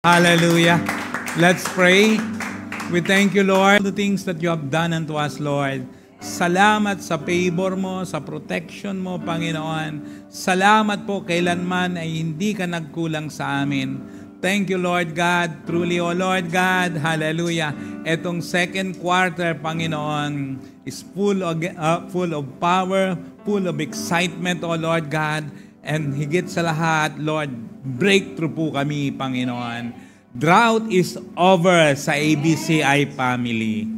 Hallelujah. Let's pray. We thank you, Lord, for the things that you have done unto us, Lord. Salamat sa favor mo, sa protection mo, Panginoon. Salamat po kailanman ay hindi ka nagkulang sa amin. Thank you, Lord God. Truly, O Lord God, hallelujah. Etong second quarter, Panginoon, is full of power, full of excitement, O Lord God. And higit sa lahat, Lord, breakthrough po kami, Panginoon. Drought is over sa ABCI family.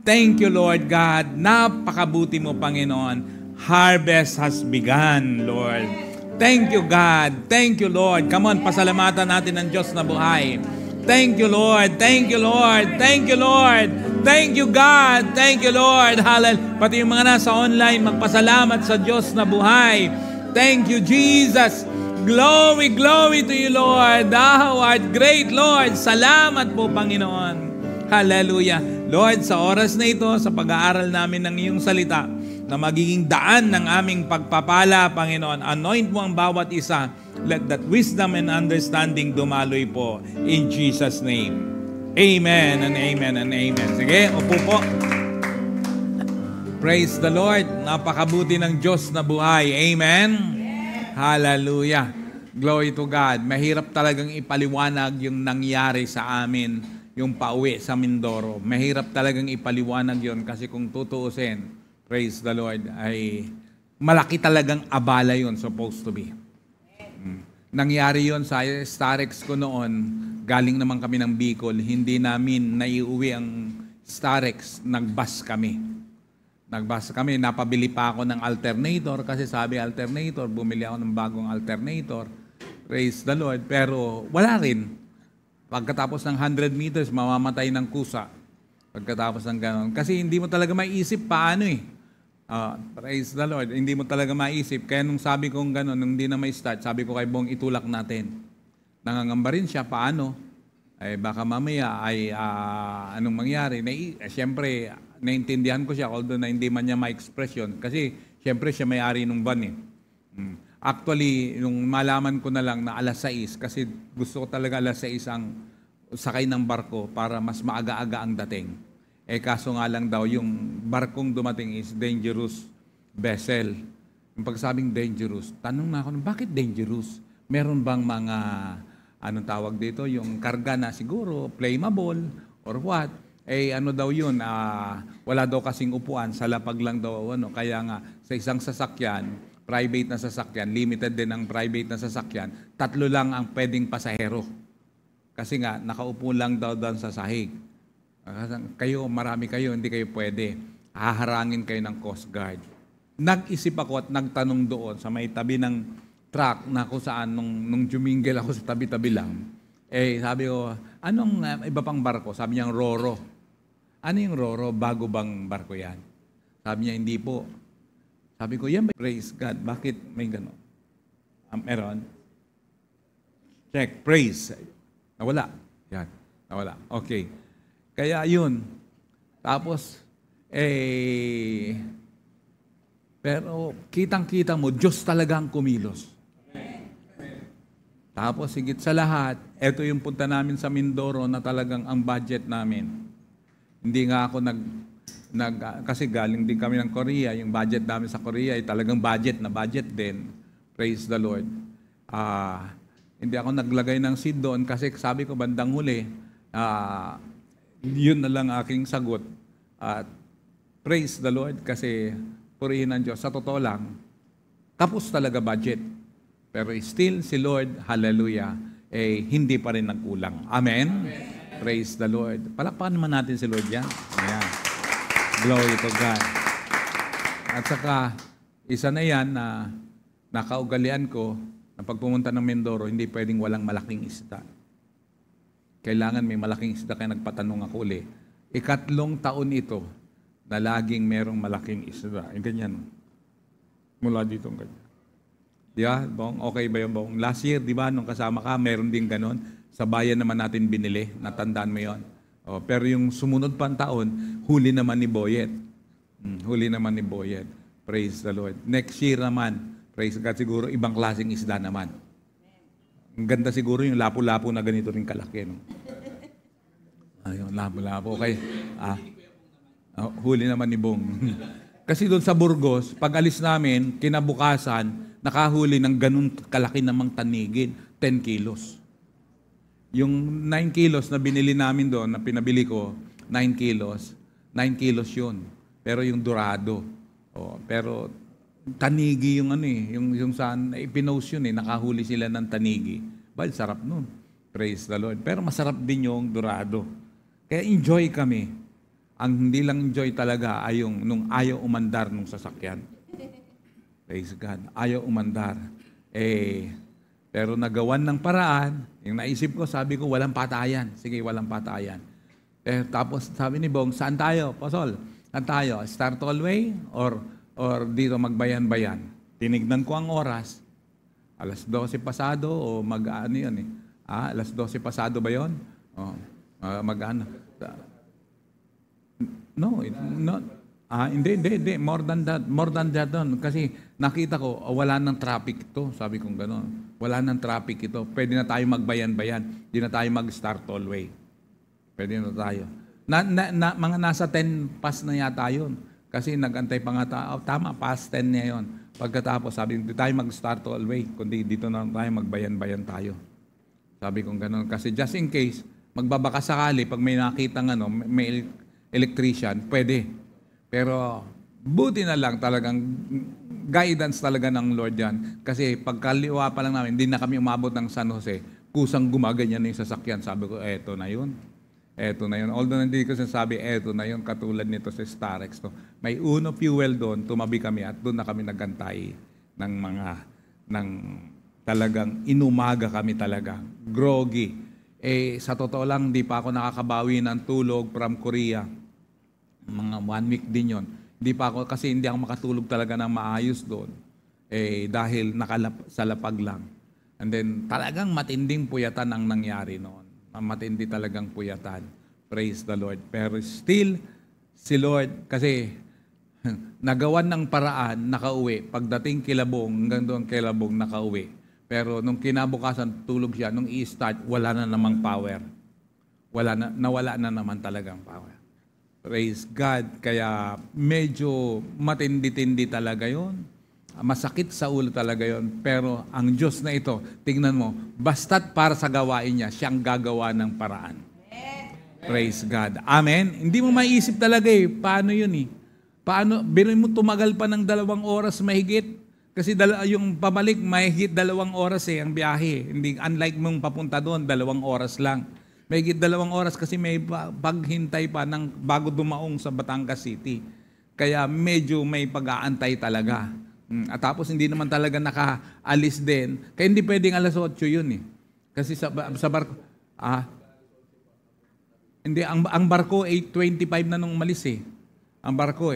Thank you, Lord God. Napakabuti mo, Panginoon. Harvest has begun, Lord. Thank you, God. Thank you, Lord. Come on, pasalamatan natin ang Diyos na buhay. Thank you, Lord. Thank you, Lord. Thank you, Lord. Thank you, God. Thank you, Lord. Hallelujah. Pati yung mga nasa online, magpasalamat sa Diyos na buhay. Thank you, Jesus. Glory, glory to you, Lord. Thou art great, Lord. Salamat po, Panginoon. Hallelujah. Lord, sa oras na ito, sa pag-aaral namin ng iyong salita, na magiging daan ng aming pagpapala, Panginoon, anoint mo ang bawat isa. Let that wisdom and understanding dumaloy po. In Jesus' name. Amen and amen and amen. Sige, upo po. Praise the Lord. Napakabuti ng Diyos na buhay. Amen? Hallelujah. Glory to God. Mahirap talagang ipaliwanag yung nangyari sa amin, yung pauwi sa Mindoro. Mahirap talagang ipaliwanag yon kasi kung tutuusin, praise the Lord, ay malaki talagang abala yon supposed to be. Nangyari yon sa Starex ko noon. Galing naman kami ng Bicol. Hindi namin naiuwi ang Starex. Nagbus kami. Napabili pa ako ng alternator kasi sabi alternator, bumili ako ng bagong alternator. Praise the Lord. Pero wala rin. Pagkatapos ng 100 meters, mamamatay ng kusa. Pagkatapos ng gano'n. Kasi hindi mo talaga maiisip paano eh. Praise the Lord. Hindi mo talaga maiisip. Kaya nung sabi kong gano'n, nung hindi na may start, sabi ko kay Bong, itulak natin. Nangangamba rin siya, paano? Ay baka mamaya ay anong mangyari. Siyempre, naintindihan ko siya, although na hindi man niya ma-express yun. Kasi, siyempre, siya may-ari nung van eh. Actually, nung malaman ko na lang na alas 6, kasi gusto ko talaga alas 6 ang sakay ng barko para mas maaga-aga ang dating. Kaso nga lang daw, yung barkong dumating is dangerous vessel. Yung pagsabing dangerous, tanong na ako, bakit dangerous? Meron bang mga, anong tawag dito, yung karga na siguro, flammable, or what? Ano daw yun, wala daw kasing upuan, sa lapag lang daw, kaya nga sa isang sasakyan, private na sasakyan, limited din ang private na sasakyan, 3 lang ang pwedeng pasahero. Kasi nga, nakaupo lang daw doon sa sahig. Kayo, marami kayo, hindi kayo pwede. Haharangin kayo ng Coast Guard. Nag-isip ako at nagtanong doon sa may tabi ng truck na kung saan, nung jumingil ako sa tabi-tabi lang, sabi ko, anong iba pang barko? Sabi niya, Roro. Ano yung Roro? Bago bang barko yan? Sabi niya, hindi po. Sabi ko, yan ba? Praise God. Bakit may gano'n? Meron? Check. Praise. Nawala. Yan. Nawala. Okay. Kaya yun. Tapos, pero kitang-kita mo, Diyos talaga ang kumilos. Tapos, higit sa lahat, ito yung punta namin sa Mindoro na talagang ang budget namin. Hindi nga ako kasi galing din kami ng Korea, yung budget namin sa Korea ay talagang budget na budget din. Praise the Lord. Hindi ako naglagay ng seed doon kasi sabi ko bandang huli, yun na lang aking sagot. Praise the Lord kasi purihin ng Diyos. Sa totoo lang, tapos talaga budget. Pero still si Lord, hallelujah, hindi pa rin nagkulang. Amen? Amen. Praise the Lord. Palakpakan naman natin si Lord yan. Ayan. Glory to God. At saka, isa na yan na nakaugalian ko na pag pumunta ng Mindoro, hindi pwedeng walang malaking isda. Kailangan may malaking isda, kaya nagpatanong ako uli. 3 taon ito na laging merong malaking isda. Yung ganyan. Mula dito ang ganyan. Di ba, Bong? Okay ba yung Bong? Last year, di ba, nung kasama ka, meron din ganon. Sa bayan naman natin binili. Natandaan mo yon. Pero yung sumunod pang taon, huli naman ni Boyet. Huli naman ni Boyet. Praise the Lord. Next year naman, praise God, siguro ibang klaseng isda naman. Ang ganda siguro yung lapo-lapo na ganito rin kalaki. No? Ayun, lapo-lapo. Okay. Huli naman ni Bong. Kasi doon sa Burgos, pag alis namin, kinabukasan, nakahuli ng ganun kalaki namang tanigin, 10 kilos. Yung 9 kilos na binili namin doon, na pinabili ko, 9 kilos yun. Pero yung dorado. Pero tanigi yung yung saan, ipinost yun nakahuli sila ng tanigi. Well, sarap nun. Praise the Lord. Pero masarap din yung dorado. Kaya enjoy kami. Ang hindi lang enjoy talaga ay yung nung ayaw umandar nung sasakyan. Praise God. Ayaw umandar. Pero nagawan ng paraan, yung naisip ko, sabi ko, walang patayan. Sige, walang patayan. Tapos sabi ni Bong, saan tayo? Pasol, saan tayo? Star Tollway or dito magbayan-bayan? Tinignan ko ang oras. Alas 12 pasado o mag-ano yun alas 12 pasado ba yun? Mag-ano? No, hindi. More than that doon. Kasi nakita ko, wala nang traffic ito. Sabi kong gano'n. Wala nang traffic ito. Pwede na tayo magbayan-bayan. Hindi na tayo mag-Star Tollway. Pwede na tayo. Mga nasa 10 past na yata yun. Kasi nag-antay pa nga tayo. Tama, past 10 niya yun. Pagkatapos, sabi, hindi tayo mag-Star Tollway. Kundi dito na tayo, magbayan-bayan tayo. Sabi kong gano'n. Kasi just in case, magbabaka sakali, pag may nakita may electrician, pwede. Pero buti na lang talagang guidance talaga ng Lord yan. Kasi pagkaliwa pa lang namin, hindi na kami umabot ng San Jose, kusang gumaganyan na yung sasakyan. Sabi ko, eto na yun. Eto na yun. Although hindi ko sinasabi, eto na yun, katulad nito sa Starex. No? May Uno Fuel doon, tumabi kami at doon na kami nagantay ng talagang inumaga kami talaga. Groggy. Sa totoo lang, di pa ako nakakabawi ng tulog from Korea. Mga 1 week din yon. Hindi pa ako, kasi hindi ako makatulog talaga ng maayos doon. Dahil sa lapag lang. And then, talagang matinding puyatan ang nangyari noon. Matindi talagang puyatan. Praise the Lord. Pero still, si Lord, kasi nagawan ng paraan, nakauwi. Pagdating kilabong, hanggang doon kilabong, nakauwi. Pero nung kinabukasan, tulog siya. Nung i-start, wala na namang power. Nawala na naman talagang power. Praise God. Kaya medyo matindi-tindi talaga yon. Masakit sa ulo talaga yon. Pero ang Diyos na ito, tingnan mo, basta't para sa gawain niya, siyang gagawa ng paraan. Praise God. Amen? Hindi mo maiisip talaga paano yun Paano? Biruin mo tumagal pa ng 2 oras mahigit. Kasi yung pabalik, mahigit 2 oras ang biyahe. Hindi, unlike mong papunta doon, 2 oras lang. Mahigit 2 oras kasi may paghintay pa bago dumaong sa Batangas City. Kaya medyo may pag-aantay talaga. At tapos hindi naman talaga nakaalis din. Kaya hindi pwedeng alas 8 yun Kasi sa barko, hindi, ang barko 8:25 na nung umalis Ang barko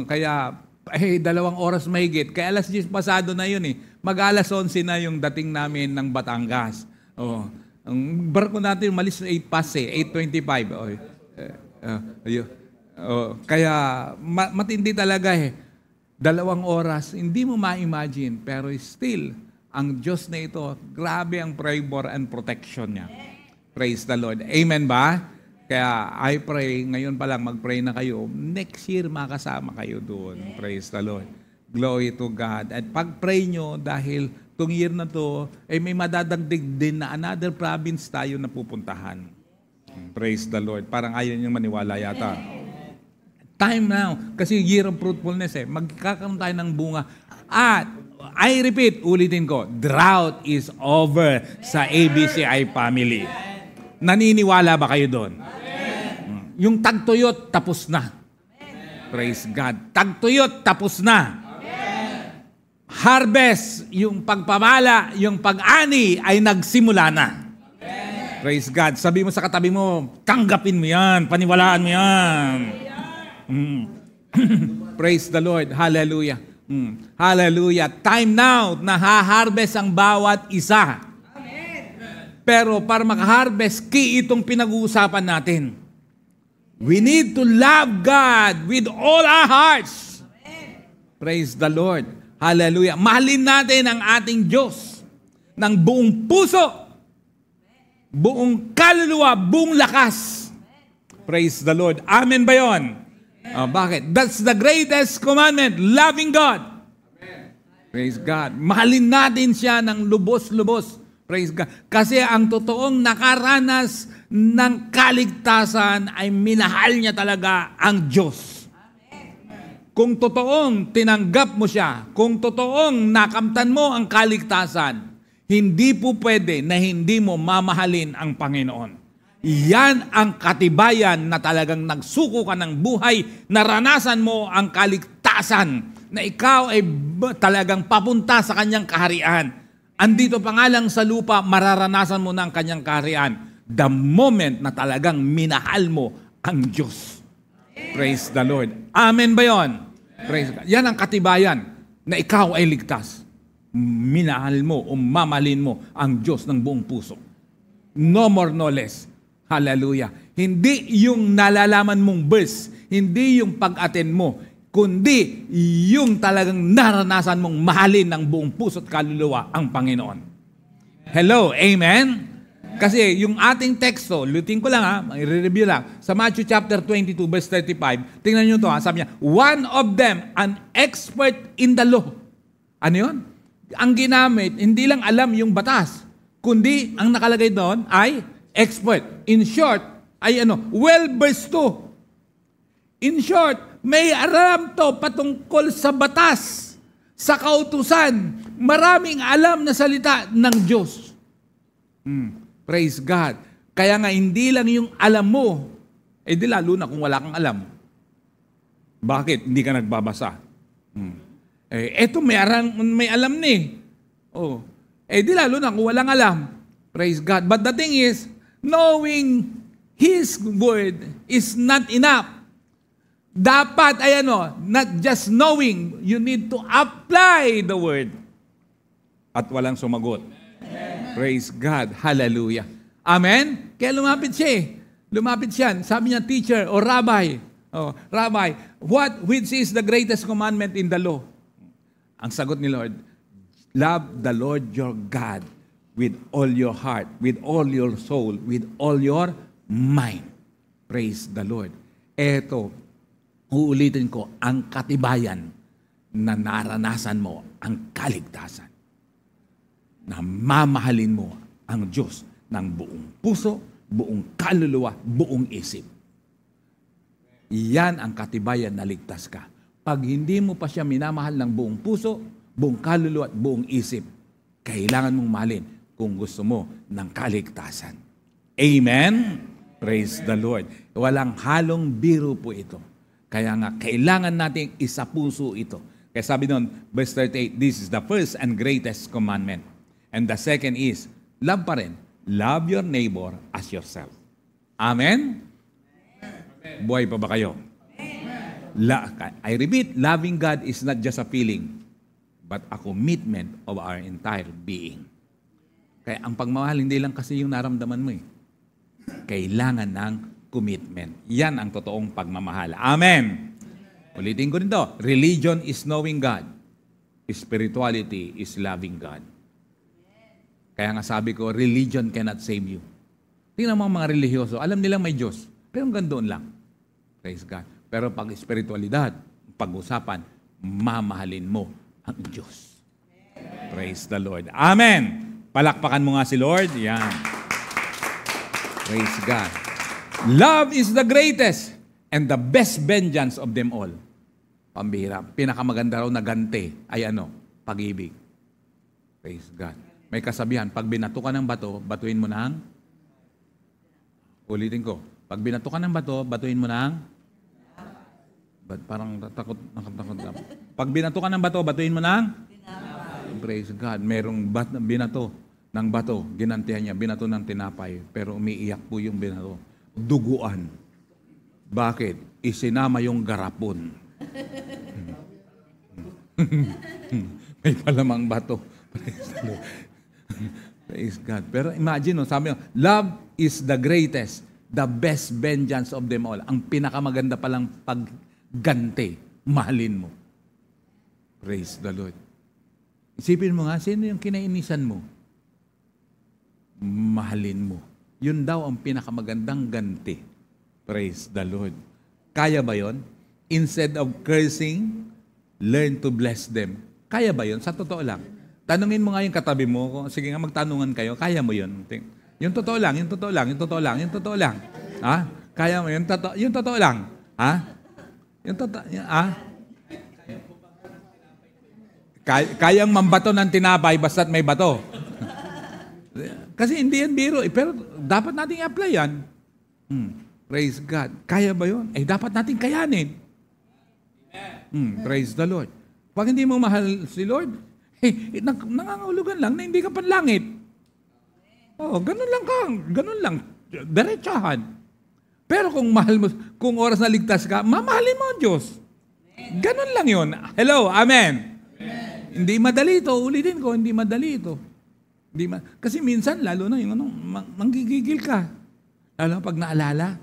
kaya 2 oras mahigit. Kaya alas 10 pasado na yun Mag-alas 11 na yung dating namin ng Batangas. Ang barko natin umalis 8 past 8:25. Kaya matindi talaga 2 oras. Hindi mo ma-imagine. Pero still, ang Diyos na ito, grabe ang favor and protection niya. Praise the Lord. Amen ba? Kaya I pray, ngayon pa lang mag-pray na kayo. Next year makasama kayo doon. Praise the Lord. Glory to God. At pag-pray nyo dahil itong year na to, may madadagdig din na another province tayo na pupuntahan. Praise the Lord. Parang ayaw niyang maniwala yata. Time now. Kasi year of fruitfulness Magkakaroon tayo ng bunga. At, I repeat, ulitin ko, drought is over sa ABCI family. Naniniwala ba kayo doon? Yung tagtuyot, tapos na. Praise God. Tagtuyot, tapos na. Harvest, yung pagpamala, yung pag-ani ay nagsimula na. Amen. Praise God. Sabi mo sa katabi mo, tanggapin mo yan, paniwalaan mo yan. Praise the Lord. Hallelujah. Hallelujah. Time now na ha-harvest ang bawat isa. Amen. Pero para maka-harvest, key itong pinag-uusapan natin. We need to love God with all our hearts. Amen. Praise the Lord. Hallelujah. Mahalin natin ang ating Diyos. ng buong puso, buong kaluluwa, buong lakas. Praise the Lord. Amen ba yun? Bakit? That's the greatest commandment, loving God. Praise God. Mahalin natin siya ng lubos-lubos. Praise God. Kasi ang totoong nakaranas ng kaligtasan ay minahal niya talaga ang Diyos. Kung totoong tinanggap mo siya, kung totoong nakamtan mo ang kaligtasan, hindi po pwede na hindi mo mamahalin ang Panginoon. Yan ang katibayan na talagang nagsuko ka ng buhay, naranasan mo ang kaligtasan, na ikaw ay talagang papunta sa kanyang kaharian. Andito pa nga lang sa lupa, mararanasan mo na ang kanyang kaharian. The moment na talagang minahal mo ang Diyos. Praise the Lord. Amen ba yun? Praise God. Yan ang katibayan na ikaw ay ligtas. Minahal mo o mamahalin mo ang Diyos ng buong puso. No more, no less. Hallelujah. Hindi yung nalalaman mong verse, hindi yung pag-attend mo, kundi yung talagang naranasan mong mahalin ng buong puso at kaluluwa ang Panginoon. Hello, amen? Kasi yung ating teksto, lutin ko lang i-review lang, sa Matthew chapter 22 verse 35, tingnan nyo to sabi niya, one of them, an expert in the law. Ano yun? Ang ginamit, hindi lang alam yung batas, kundi ang nakalagay doon ay expert. In short, ay well-versed to. In short, may alam to patungkol sa batas, sa kautusan, maraming alam na salita ng Diyos. Praise God. Kaya nga hindi lang yung alam mo, di lalo na kung wala kang alam. Bakit? Hindi ka nagbabasa. Eto may alam ni. Di lalo na kung walang alam. Praise God. But the thing is, knowing His word is not enough. Dapat ay not just knowing, you need to apply the word. At walang sumagot. Praise God. Hallelujah. Amen? Kaya lumapit siya Lumapit siya. Sabi niya, teacher o rabbi. Rabbi, which is the greatest commandment in the law? Ang sagot ni Lord, love the Lord your God with all your heart, with all your soul, with all your mind. Praise the Lord. Eto, uulitin ko, ang katibayan na naranasan mo ang kaligtasan. Na mamahalin mo ang Diyos ng buong puso, buong kaluluwa, buong isip. Iyan ang katibayan na ligtas ka. Pag hindi mo pa siya minamahal ng buong puso, buong kaluluwa at buong isip, kailangan mong mahalin kung gusto mo ng kaligtasan. Amen? Praise the Lord. Walang halong biro po ito. Kaya nga, kailangan nating isapuso ito. Kaya sabi nun, verse 38, this is the first and greatest commandment. And the second is, love pa rin. Love your neighbor as yourself. Amen? Buhay pa ba kayo? I repeat, loving God is not just a feeling, but a commitment of our entire being. Kaya ang pagmamahal, hindi lang kasi yung naramdaman mo Kailangan ng commitment. Yan ang totoong pagmamahal. Amen. Ulitin ko rin to. Religion is knowing God. Spirituality is loving God. Kaya nga sabi ko, religion cannot save you. Tingnan mo ang mga religyoso, alam nilang may Diyos, pero hanggang doon lang. Praise God. Pero pag spiritualidad, pag-usapan, mamahalin mo ang Diyos. Praise the Lord. Amen. Palakpakan mo nga si Lord. Yan. Praise God. Love is the greatest and the best vengeance of them all. Pambihira. Pinakamaganda raw na ganti ay pag-ibig. Praise God. May kasabihan, pag binato ka ng bato, batuin mo ng... Ulitin ko. Pag binato ka ng bato, batuin mo ng... Parang takot. Pag binato ka ng bato, batuin mo ng... Praise God. Merong binato ng bato. Ginantihan niya. Binato ng tinapay. Pero umiiyak po yung binato. Duguan. Bakit? Isinama yung garapon. May palamang bato. Praise the Lord. Praise God. Pero imagine, sabi mo, love is the greatest, the best vengeance of them all. Ang pinakamaganda palang pagganti, mahalin mo. Praise the Lord. Isipin mo nga, sino yung kinainisan mo? mahalin mo. Yun daw ang pinakamagandang ganti. Praise the Lord. Kaya ba yon? Instead of cursing, learn to bless them. Kaya ba yon? Sa totoo lang. Tanungin mo nga yung katabi mo. Sige nga, magtanungan kayo. Kaya mo yun? Yung totoo lang, yung totoo lang, yung totoo lang, yung totoo lang. Ha? Kaya mo yun? Yung totoo lang. Ha? Yung totoo, ha? Kayang mambato ng tinapay basta't may bato. Kasi hindi yan biro. Pero dapat nating i-apply yan. Praise God. Kaya ba yun? Dapat nating kayanin. Praise the Lord. Pag hindi mo mahal si Lord, nangangahulugan lang na hindi ka panlangit. Ganun lang ka. Ganun lang. Diretsahan. Pero kung mahal mo, kung oras na ligtas ka, mamahalin mo ang Diyos. Ganun lang yun. Hello, amen. Hindi madali ito. Ulitin ko, hindi madali ito. Kasi minsan, lalo na yung manggigigil ka. Lalo pag naalala.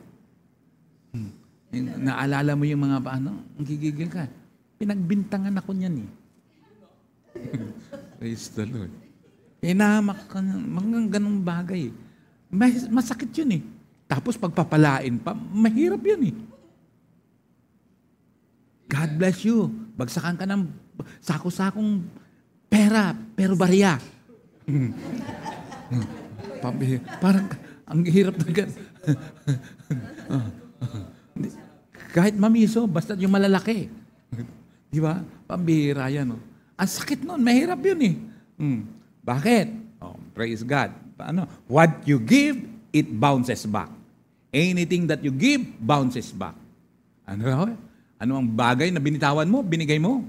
Naalala mo yung mga manggigigil ka. Pinagbintangan ako niyan eh. Praise the Lord. Inamak ka ng mga ganong bagay. Masakit yun eh. Tapos pagpapalain pa, mahirap yun eh. God bless you. Bagsakan ka ng sako-sakong pera, pero bariya. Parang ang hirap na kahit mamiso, basta yung malalaki. Di ba? Pambihira yan. No? Ang sakit nun, mahirap yun eh. Bakit? Praise God. What you give, it bounces back. Anything that you give, bounces back. Ano ang bagay na binitawan mo, binigay mo,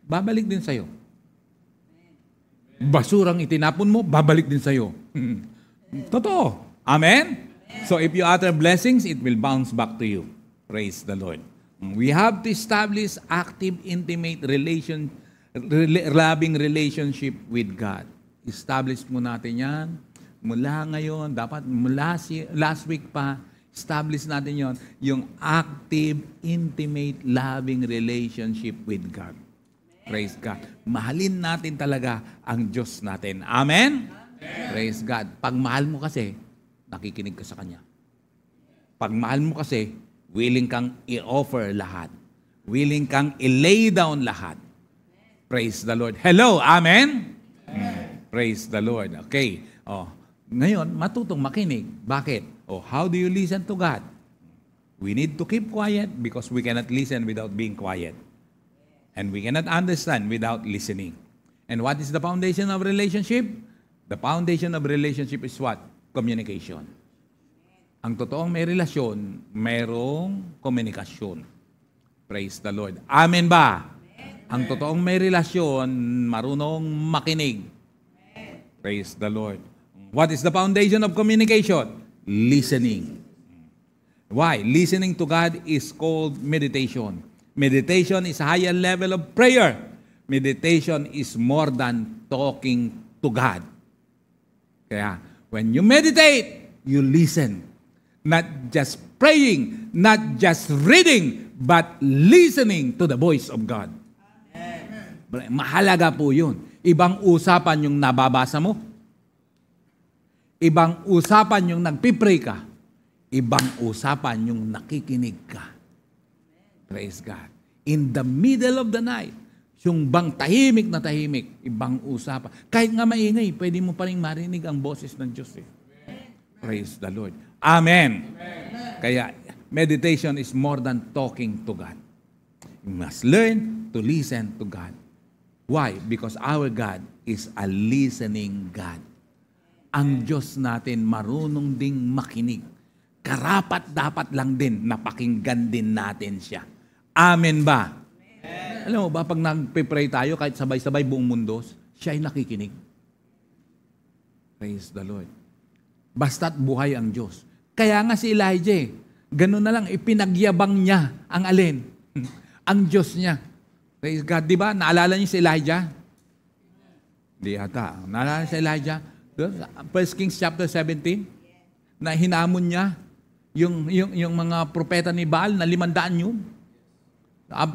babalik din sa'yo. Basurang itinapon mo, babalik din sa'yo. Totoo. Amen? So if you utter blessings, it will bounce back to you. Praise the Lord. We have to establish active, intimate loving relationship with God. Establish mo natin yan. Mula ngayon, dapat mula last week pa, establish natin yon, yung active, intimate, loving relationship with God. Praise God. Mahalin natin talaga ang Diyos natin. Amen? Praise God. Pag mahal mo kasi, nakikinig ka sa Kanya. Pag mahal mo kasi, willing kang i-offer lahat. Willing kang i-lay down lahat. Praise the Lord. Hello, amen? Praise the Lord. Okay. Ngayon, matutong makinig. Bakit? How do you listen to God? We need to keep quiet because we cannot listen without being quiet. And we cannot understand without listening. And what is the foundation of relationship? The foundation of relationship is what? Communication. Ang totoong may relasyon, mayroong komunikasyon. Praise the Lord. Amen ba? Amen. Ang totoong may relasyon, marunong makinig. Praise the Lord. What is the foundation of communication? Listening. Why? Listening to God is called meditation. Meditation is a higher level of prayer. Meditation is more than talking to God. Kaya, when you meditate, you listen. Not just praying, not just reading, but listening to the voice of God. Amen. Mahalaga po yun. Ibang usapan yung nababasa mo. Ibang usapan yung nagpipray ka. Ibang usapan yung nakikinig ka. Praise God. In the middle of the night, yung bang tahimik na tahimik, ibang usapan. Kahit nga maingay, pwede mo pa rin marinig ang boses ng Diyos. Praise the Lord. Amen. Kaya, meditation is more than talking to God. You must learn to listen to God. Why? Because our God is a listening God. Ang Diyos natin marunong ding makinig. Karapat-dapat lang din na pakinggan din natin siya. Amen ba? Amen. Alam mo ba, pag nagpe-pray tayo, kahit sabay-sabay buong mundo, siya ay nakikinig. Praise the Lord. Basta't buhay ang Diyos. Kaya nga si Elijah, ganun na lang, ipinagyabang niya ang alin? Ang Diyos niya. Praise God. Di ba? Naalala niyo si Elijah? Di ata. Naalala si Elijah? 1 Kings chapter 17, na hinamon niya yung mga propeta ni Baal na 500 yun.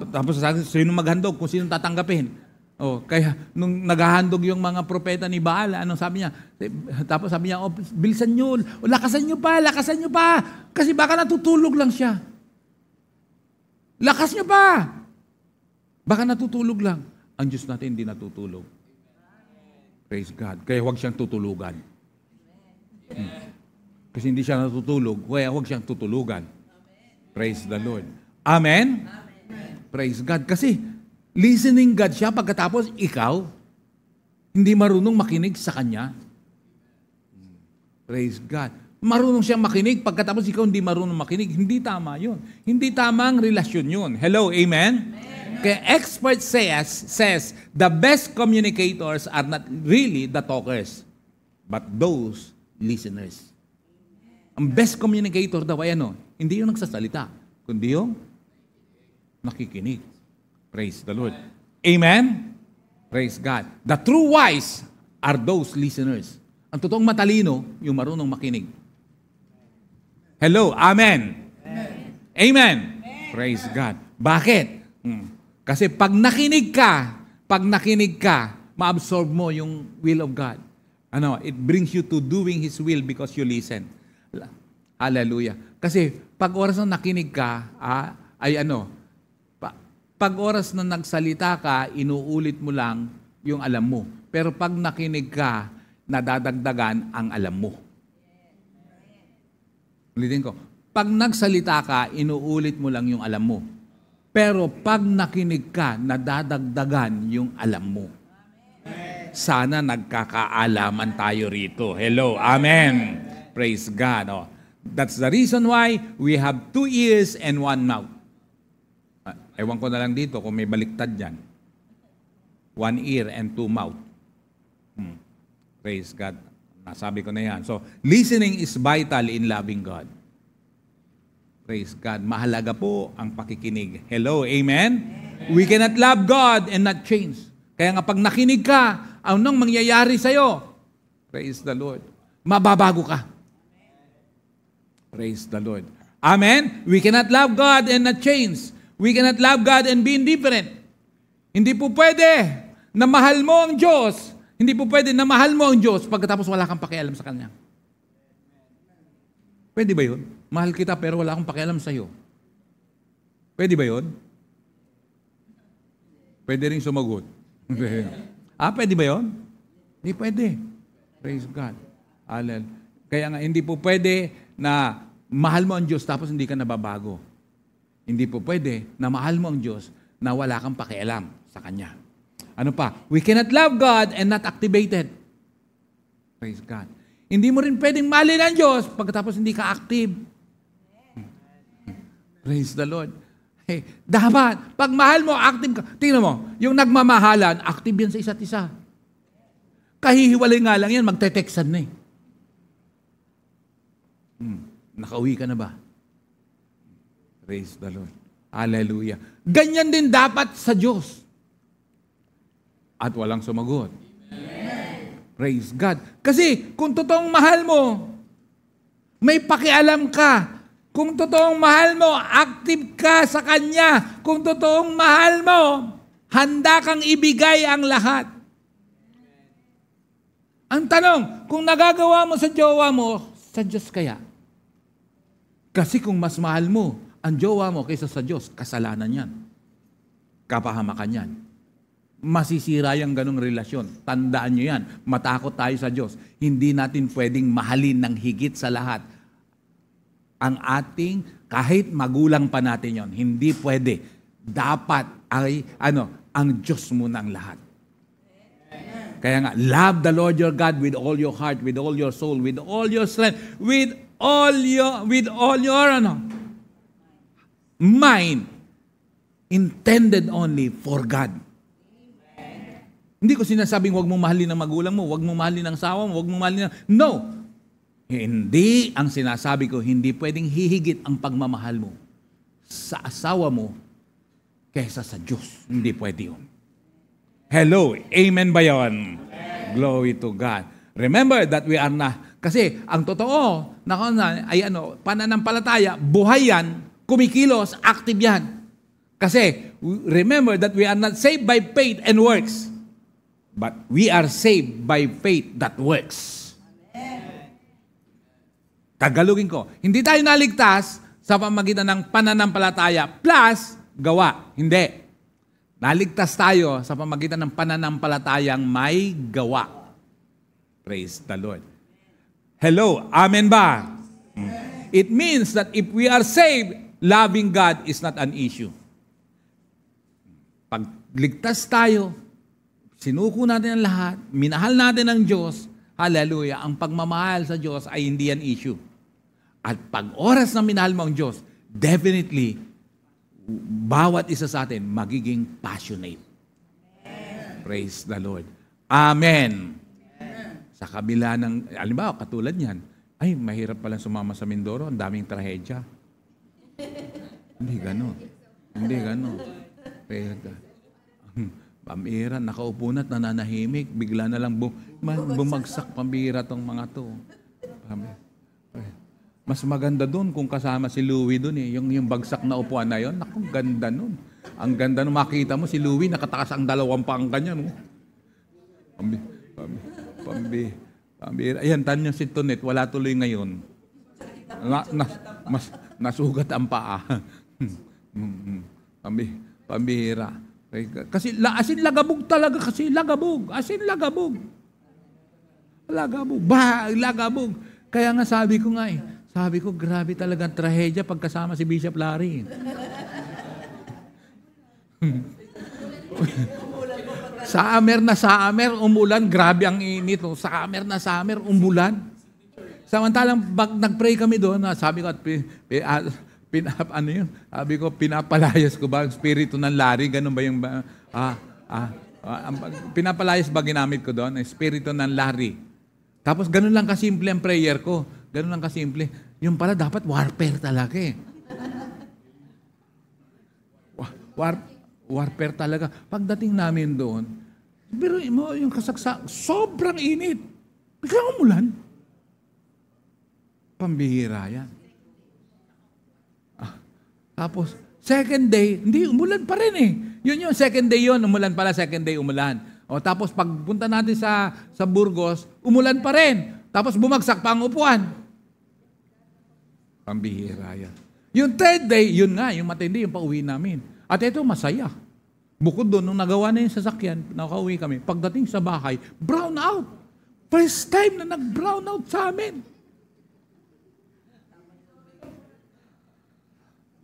Tapos sino maghandog kung sino tatanggapin. Oh, kaya nung naghahandog yung mga propeta ni Baal, anong sabi niya? Tapos sabi niya, bilisan nyo, lakasan nyo pa. Kasi baka natutulog lang siya. Lakas nyo pa. Baka natutulog lang. Ang Diyos natin hindi natutulog. Praise God. Kaya huwag siyang tutulugan. Kasi hindi siya natutulog, kaya huwag siyang tutulugan. Praise the Lord. Amen? Praise God. Kasi listening God siya pagkatapos ikaw hindi marunong makinig sa Kanya. Praise God. Marunong siyang makinig pagkatapos ikaw hindi marunong makinig. Hindi tama yun. Hindi tama ang relasyon yun. Hello, amen? Kaya expert says the best communicators are not really the talkers, but those listeners. Ang best communicator daw ay ano? Hindi yung nagsasalita, kundi yung nakikinig. Praise the Lord. Amen? Praise God. The true wise are those listeners. Ang totoong matalino, yung marunong makinig. Hello, amen? Amen? Praise God. Bakit? Kasi pag nakinig ka, ma-absorb mo yung will of God. It brings you to doing His will because you listen. Hallelujah. Kasi pag oras na nakinig ka, pag oras na nagsalita ka, inuulit mo lang yung alam mo. Pero pag nakinig ka, nadadagdagan ang alam mo. Ulitin ko. Pag nagsalita ka, inuulit mo lang yung alam mo. Pero pag nakinig ka, nadadagdagan yung alam mo. Sana nagkakaalaman tayo rito. Hello. Amen. Praise God. That's the reason why we have 2 ears and 1 mouth. Ewan ko na lang dito kung may baliktad dyan. 1 ear and 2 mouth. Praise God. Nasabi ko na yan. So, listening is vital in loving God. Praise God. Mahalaga po ang pakikinig. Hello, amen? We cannot love God and not change. Kaya nga pag nakinig ka, anong mangyayari sa'yo? Praise the Lord. Mababago ka. Praise the Lord. Amen? We cannot love God and not change. We cannot love God and be indifferent. Hindi po pwede na mahal mo ang Diyos. Hindi po pwede na mahal mo ang Diyos pagkatapos wala kang pakialam sa Kanya. Pwede ba yun? Mahal kita pero wala akong pakialam sa iyo. Pwede ba yun? Pwede rin sumagot. Pwede ba yun? Hindi pwede. Praise God. Hallelujah. Kaya nga, hindi po pwede na mahal mo ang Diyos tapos hindi ka nababago. Hindi po pwede na mahal mo ang Diyos na wala kang pakialam sa Kanya. Ano pa? We cannot love God and not activated. Praise God. Hindi mo rin pwedeng mahalin ang Diyos pagkatapos hindi ka active. Praise the Lord. Hey, dapat, pag mahal mo, active ka. Tingnan mo, yung nagmamahalan, active yan sa isa't isa. Kahihiwalay nga lang yan, magte-textan na eh. Nakauwi ka na ba? Praise the Lord. Hallelujah. Ganyan din dapat sa Diyos. At walang sumagot. Amen. Praise God. Kasi kung totoong mahal mo, may pakialam ka. Kung totoong mahal mo, active ka sa Kanya. Kung totoong mahal mo, handa kang ibigay ang lahat. Ang tanong, kung nagagawa mo sa jowa mo, sa Diyos kaya? Kasi kung mas mahal mo ang jowa mo kaysa sa Diyos, kasalanan yan. Kapahamakan yan. Masisira yung ganong relasyon. Tandaan nyo yan. Matakot tayo sa Diyos. Hindi natin pwedeng mahalin ng higit sa lahat ang ating, kahit magulang pa natin yon. Hindi pwede. Dapat ay, ang Diyos muna ang lahat. Kaya nga, love the Lord your God with all your heart, with all your soul, with all your strength, with all your mind, intended only for God. Hindi ko sinasabing huwag mong mahalin ang magulang mo, huwag mong mahalin ang asawa mo, huwag mong mahalin ang... No! Hindi ang sinasabi ko, hindi pwedeng hihigit ang pagmamahal mo sa asawa mo kaysa sa Diyos. Hindi pwede yun. Hello, amen ba yun? Glory to God. Remember that we are not, kasi ang totoo, ay pananampalataya, buhay yan, kumikilos, active yan. Kasi remember that we are not saved by faith and works. But we are saved by faith that works. Tagalogin ko, hindi tayo naligtas sa pamagitan ng pananampalataya plus gawa. Hindi. Naligtas tayo sa pamagitan ng pananampalatayang may gawa. Praise the Lord. Hello, amen ba? It means that if we are saved, loving God is not an issue. Pag ligtas tayo, sinuko natin ang lahat, minahal natin ang Diyos, hallelujah, ang pagmamahal sa Diyos ay hindi yan issue. At pag oras na minahal mo ang Diyos, definitely, bawat isa sa atin magiging passionate. Praise the Lord. Amen. Sa kabila ng, alimbawa, katulad niyan, ay, mahirap palang sumama sa Mindoro, ang daming trahedya. Hindi gano'n. Hindi gano'n. Pambira, nakaupo na't nananahimik, bigla na lang bumagsak pambira tong mga to. Mas maganda doon kung kasama si Louie doon eh. Yung bagsak na upuan na yon, naku, ganda nun. Ang ganda nun, makita mo si Louie, nakatakas ang dalawang pangka niya. No? Pambira. Ayan, tanyo si Tonet, wala tuloy ngayon. Nasugat ang paa. Pambira. Kasi asin lagabog talaga, kasi lagabog. Asin lagabog. Lagabog. Kaya nga sabi ko, grabe talaga ang trahedya pagkasama si Bishop Larry. Summer, umulan, grabe ang init. Summer, umulan. Samantalang nag-pray kami doon, sabi ko, sabi ko, pinapalayas ko ba ang spirito ng Larry? Ganun ba yung, pinapalayas ba ginamit ko doon? Ang spirito ng Larry. Tapos ganun lang kasimple ang prayer ko. Ganun lang kasimple. Yung pala dapat warfare talaga eh. Warfare talaga. Pagdating namin doon, pero mo yung sobrang init. Biglang umulan. Pambihira yan. Tapos, second day, hindi, umulan pa rin eh. Yun yung second day yun, umulan pala, second day umulan. Tapos pagpunta natin sa Burgos, umulan pa rin. Tapos bumagsak pa ang upuan. Pambihira yan. Yung third day, yun nga, yung matindi, yung pauwi namin. At ito, masaya. Bukod doon, nung nagawa na yung sasakyan, nakauwi kami, pagdating sa bahay, brown out. First time na nag-brown out sa amin.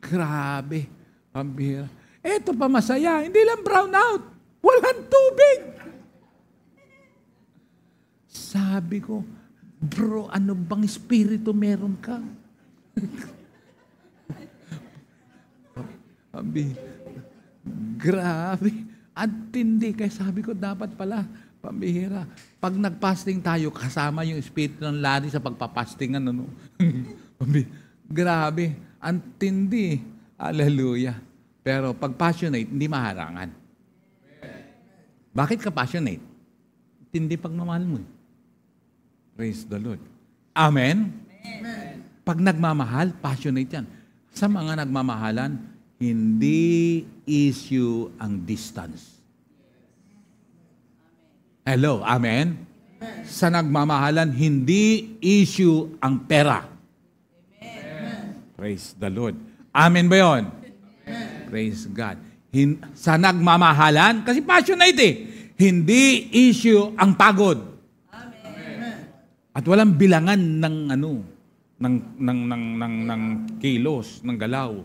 Grabe. Pambihira. Ito pa masaya, hindi lang brown out. Walang tubig. Sabi ko, bro, ano bang espiritu meron ka? Grabe. At hindi. Kaya sabi ko, dapat pala, pambihira. Pag nag-fasting tayo, kasama yung espiritu ng Larry sa pagpapastingan. Ano? Grabe. Ang tindi. Hallelujah. Pero pag passionate, hindi maharangan. Bakit ka passionate? Tindi pagmamahal mo. Praise the Lord. Amen? Amen. Pag nagmamahal, passionate yan. Sa mga nagmamahalan, hindi issue ang distance. Hello, amen? Sa nagmamahalan, hindi issue ang pera. Praise the Lord. Amen ba yun? Praise God. Sa nagmamahalan, kasi passionate eh, hindi issue ang pagod. Amen. At walang bilangan ng ng kilos, ng galaw.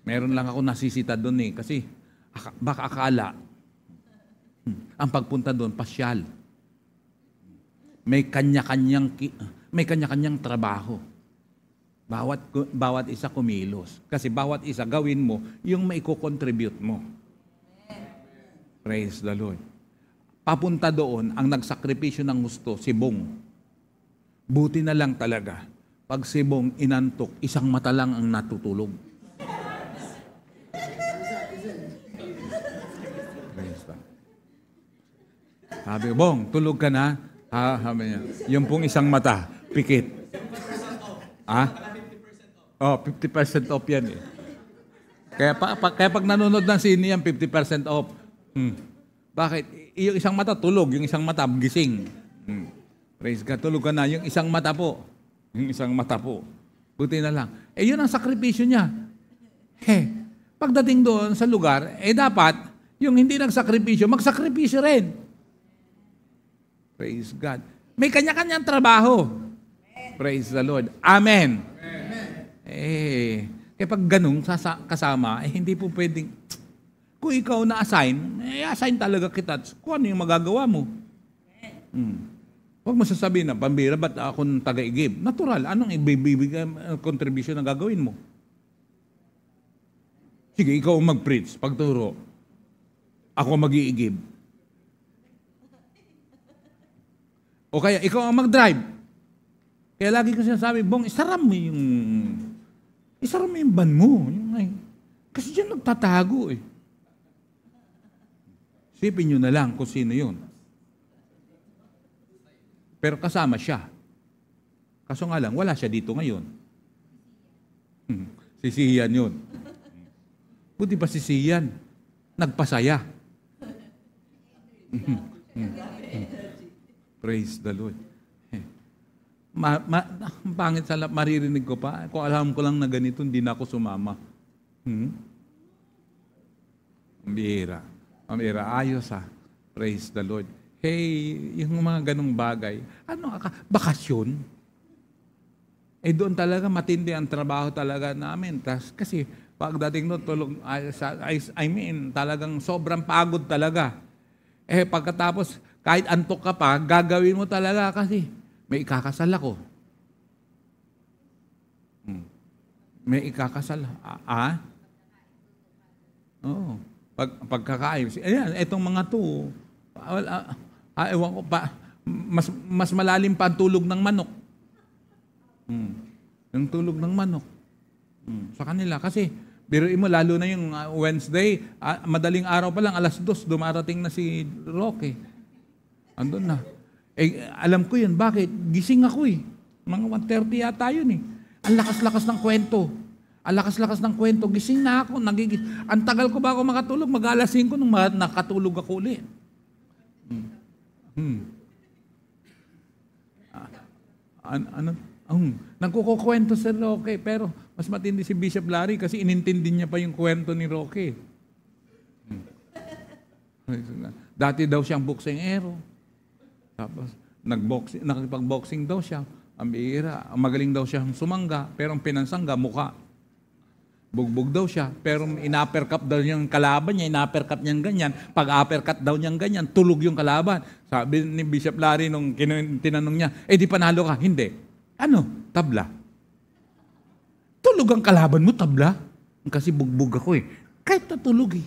Meron lang ako nasisita doon eh, kasi baka akala ang pagpunta doon pasyal. May kanya-kanyang trabaho. Bawat isa kumilos. Kasi bawat isa gawin mo yung maiko-contribute mo. Praise the Lord. Papunta doon, ang nagsakripisyo ng gusto, si Bong. Buti na lang talaga. Pag si Bong inantok, isang mata lang ang natutulog. Praise the Lord. Sabi, Bong, tulog ka na? Sabi niya, yung pong isang mata, pikit. 50% off yan eh. Kaya pag nanonood ng sine yan, 50% off. Bakit? yung isang mata tulog, yung isang mata gising. Praise God, tulog ka na. Yung isang mata po. Yung isang mata po. Buti na lang. Yun ang sakripisyo niya. Pagdating doon sa lugar, dapat, yung hindi nagsakripisyo, magsakripisyo rin. Praise God. May kanya-kanyang trabaho. Praise the Lord. Amen. Kapag ganun kasama, hindi po pwedeng, kung ikaw na-assign, assign talaga kita. Kung ano yung magagawa mo. Huwag mo sasabihin na, pambira, ba't akong taga-igib? Natural. Anong ibibigay contribution na gagawin mo? Sige, ikaw ang mag-preach, pagturo. Ako mag-iigib. O kaya, ikaw ang mag-drive. Kaya lagi ko sinasabi, Bong, isaram mo yung van mo. Kasi dyan nagtatago eh. Sipin nyo na lang kung sino yun. Pero kasama siya. Kaso nga lang, wala siya dito ngayon. Si Sian yun. Buti pa si Sian, nagpasaya. Praise the Lord. Pangit sa maririnig ko pa. Kung alam ko lang na ganito, hindi na ako sumama. Ang bihira. Ang bihira. Ayos ha. Praise the Lord. Yung mga ganong bagay. Bakasyon? Doon talaga matindi ang trabaho talaga namin. Kasi pagdating doon, tulog, talagang sobrang pagod talaga. Pagkatapos, kahit antok ka pa, gagawin mo talaga kasi may ikakasal ako. May ikakasal. Oo. Pagkakain. Ayan, etong mga to. Ewan ko pa. Mas malalim pa ang tulog ng manok. Yung tulog ng manok. Sa kanila. Kasi, biruin mo, lalo na yung Wednesday, madaling araw pa lang, 2:00, dumarating na si Roque. Andun na. Alam ko yun. Bakit? Gising ako eh. Mga 1:30 yata yun eh. Ang lakas-lakas ng kwento. Ang lakas-lakas ng kwento. Gising na ako. Ang tagal ko ba ako makatulog? Mag-5 nung nakatulog ako ulit. Nagkukukwento si Roque, pero mas matindi si Bishop Larry kasi inintindi niya pa yung kwento ni Roque. Dati daw siyang boksingero. Tapos, nakipag-boxing daw siya. Ang bihira. Magaling daw siyang sumangga, pero ang pinansangga, mukha. Bugbog daw siya, pero in-uppercut daw niyang kalaban niya, in-uppercut niyang ganyan. Pag-uppercut daw niyang ganyan, tulog yung kalaban. Sabi ni Bishop Larry nung tinanong niya, di panalo ka? Hindi. Ano? Tabla. Tulog ang kalaban mo, tabla? Kasi bugbog ako eh. Kahit natulog eh.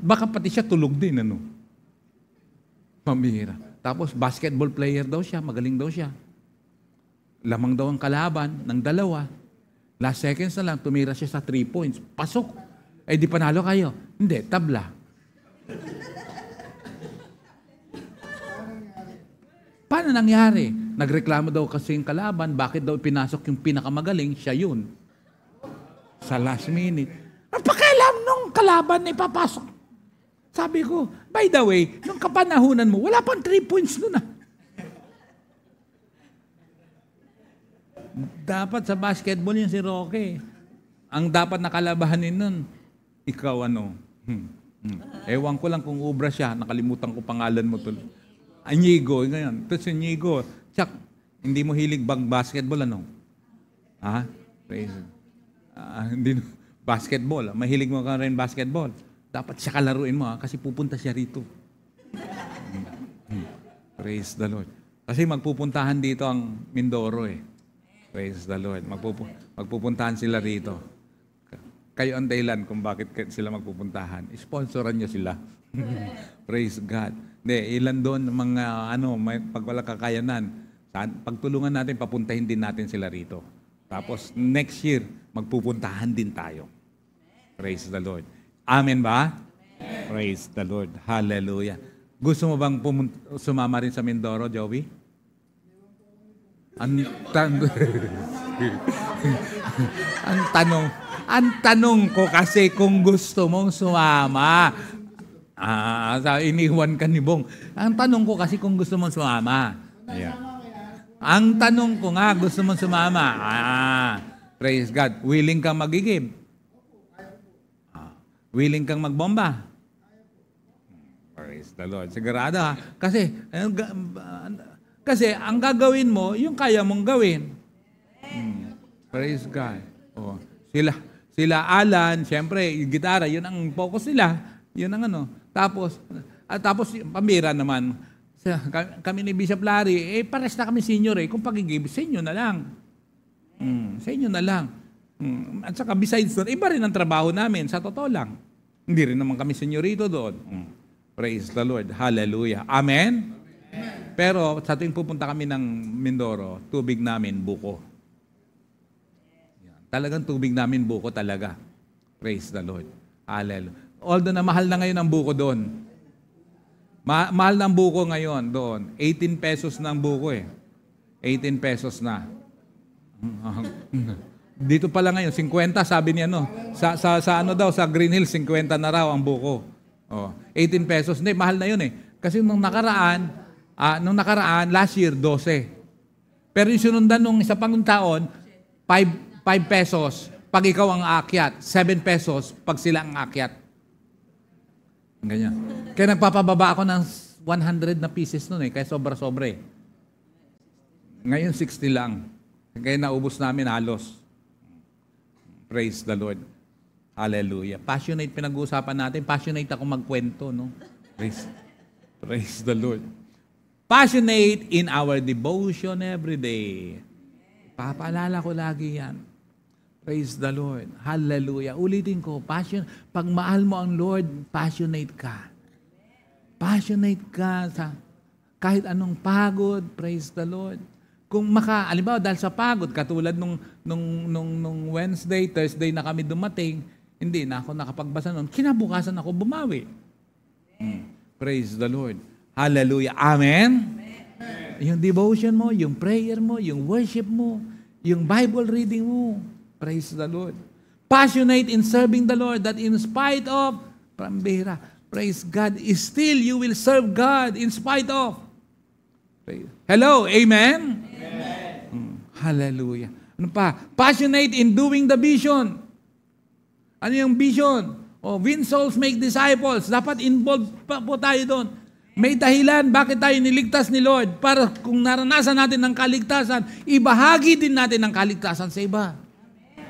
Baka pati siya tulog din, ano? Pambihira. Tapos basketball player daw siya, magaling daw siya. Lamang daw ang kalaban ng 2. Last seconds na lang, tumira siya sa 3 points. Pasok. Di panalo kayo. Hindi, tabla. Paano nangyari? Nagreklamo daw kasi yung kalaban, bakit daw pinasok yung pinakamagaling, siya yun. Sa last minute. Ang pakialam nung kalaban na ipapasok. Sabi ko, by the way, nung kapanahunan mo, wala pang 3 points nun ah. Dapat sa basketball yun si Roque. Ang dapat nakalabahanin nun, ikaw ano. Ewan ko lang kung ubra siya, nakalimutan ko pangalan mo tuloy. Inigo, ngayon. Ito si Inigo. Tsak, hindi mo hilig basketball, ano? Ha? Hindi, basketball. Mahilig mo ka rin basketball. Dapat siya kalaruin mo, kasi pupunta siya rito. Praise the Lord. Kasi magpupuntahan dito ang Mindoro eh. Praise the Lord. Magpupuntahan sila rito. Kayo ang dahilan kung bakit sila magpupuntahan. Sponsoran nyo sila. Praise God. Hindi, ilan doon mga pag wala kakayanan, pagtulungan natin, papuntahin din natin sila rito. Tapos next year, magpupuntahan din tayo. Praise the Lord. Amen ba? Amen. Praise the Lord. Hallelujah. Gusto mo bang sumama rin sa Mindoro, Joey? Ang tanong ko kasi kung gusto mong sumama, Iniwan ka ni Bong. Ang tanong ko kasi kung gusto mong sumama. Ayan. Ang tanong ko nga, gusto mong sumama. Praise God. Willing kang magigib? Willing kang magbomba? Praise the Lord. Sigurado ha. Kasi ang gagawin mo, yung kaya mong gawin. Praise God. Sila Alan, siyempre, yung gitara, yun ang focus nila. Yun ang ano. Tapos yung pambira naman, kami ni Bishop Larry, pares na kami senior kung pagigib, sa inyo na lang. Sa inyo na lang. At saka besides doon, iba rin ang trabaho namin, sa totoo lang. Hindi rin naman kami senyorito doon. Praise the Lord. Hallelujah. Amen? Pero sa tuwing pupunta kami ng Mindoro, tubig namin, buko. Talagang tubig namin, buko talaga. Praise the Lord. Hallelujah. Although na mahal na ngayon ang buko doon. Mahal na ang buko ngayon doon. 18 pesos na ang buko 18 pesos na. Dito pala ngayon, 50 sabi niya Sa ano daw, sa Green Hills, 50 na raw ang buko. 18 pesos. Hindi, mahal na yun Kasi nung nakaraan, last year, 12. Pero yung sinundan nung isa pang taon, 5 pesos pag ikaw ang aakyat, 7 pesos pag sila ang aakyat. Ganyan. Kaya nagpapababa ako ng 100 na pieces noon kaya sobra-sobra Ngayon 60 lang. Kaya naubos namin halos. Praise the Lord. Hallelujah. Passionate pinag-uusapan natin. Passionate ako magkwento, no? Praise the Lord. Passionate in our devotion every day. Papaalala ko lagi yan. Praise the Lord. Hallelujah. Ulitin ko, pag mahal mo ang Lord, passionate ka. Passionate ka sa kahit anong pagod. Praise the Lord. Kung alimbawa dahil sa pagod, katulad nung Wednesday, Thursday na kami dumating, hindi na ako nakapagbasa noon. Kinabukasan ako bumawi. Praise the Lord. Hallelujah. Amen? Yung devotion mo, yung prayer mo, yung worship mo, yung Bible reading mo. Praise the Lord. Passionate in serving the Lord that in spite of, praise God, still you will serve God in spite of. Hello, amen? Amen. Hallelujah. Ano pa? Passionate in doing the vision. Ano yung vision? Win souls, make disciples. Dapat involved pa po tayo doon. May dahilan bakit tayo niligtas ni Lord para kung naranasan natin ng kaligtasan, ibahagi din natin ang kaligtasan sa iba.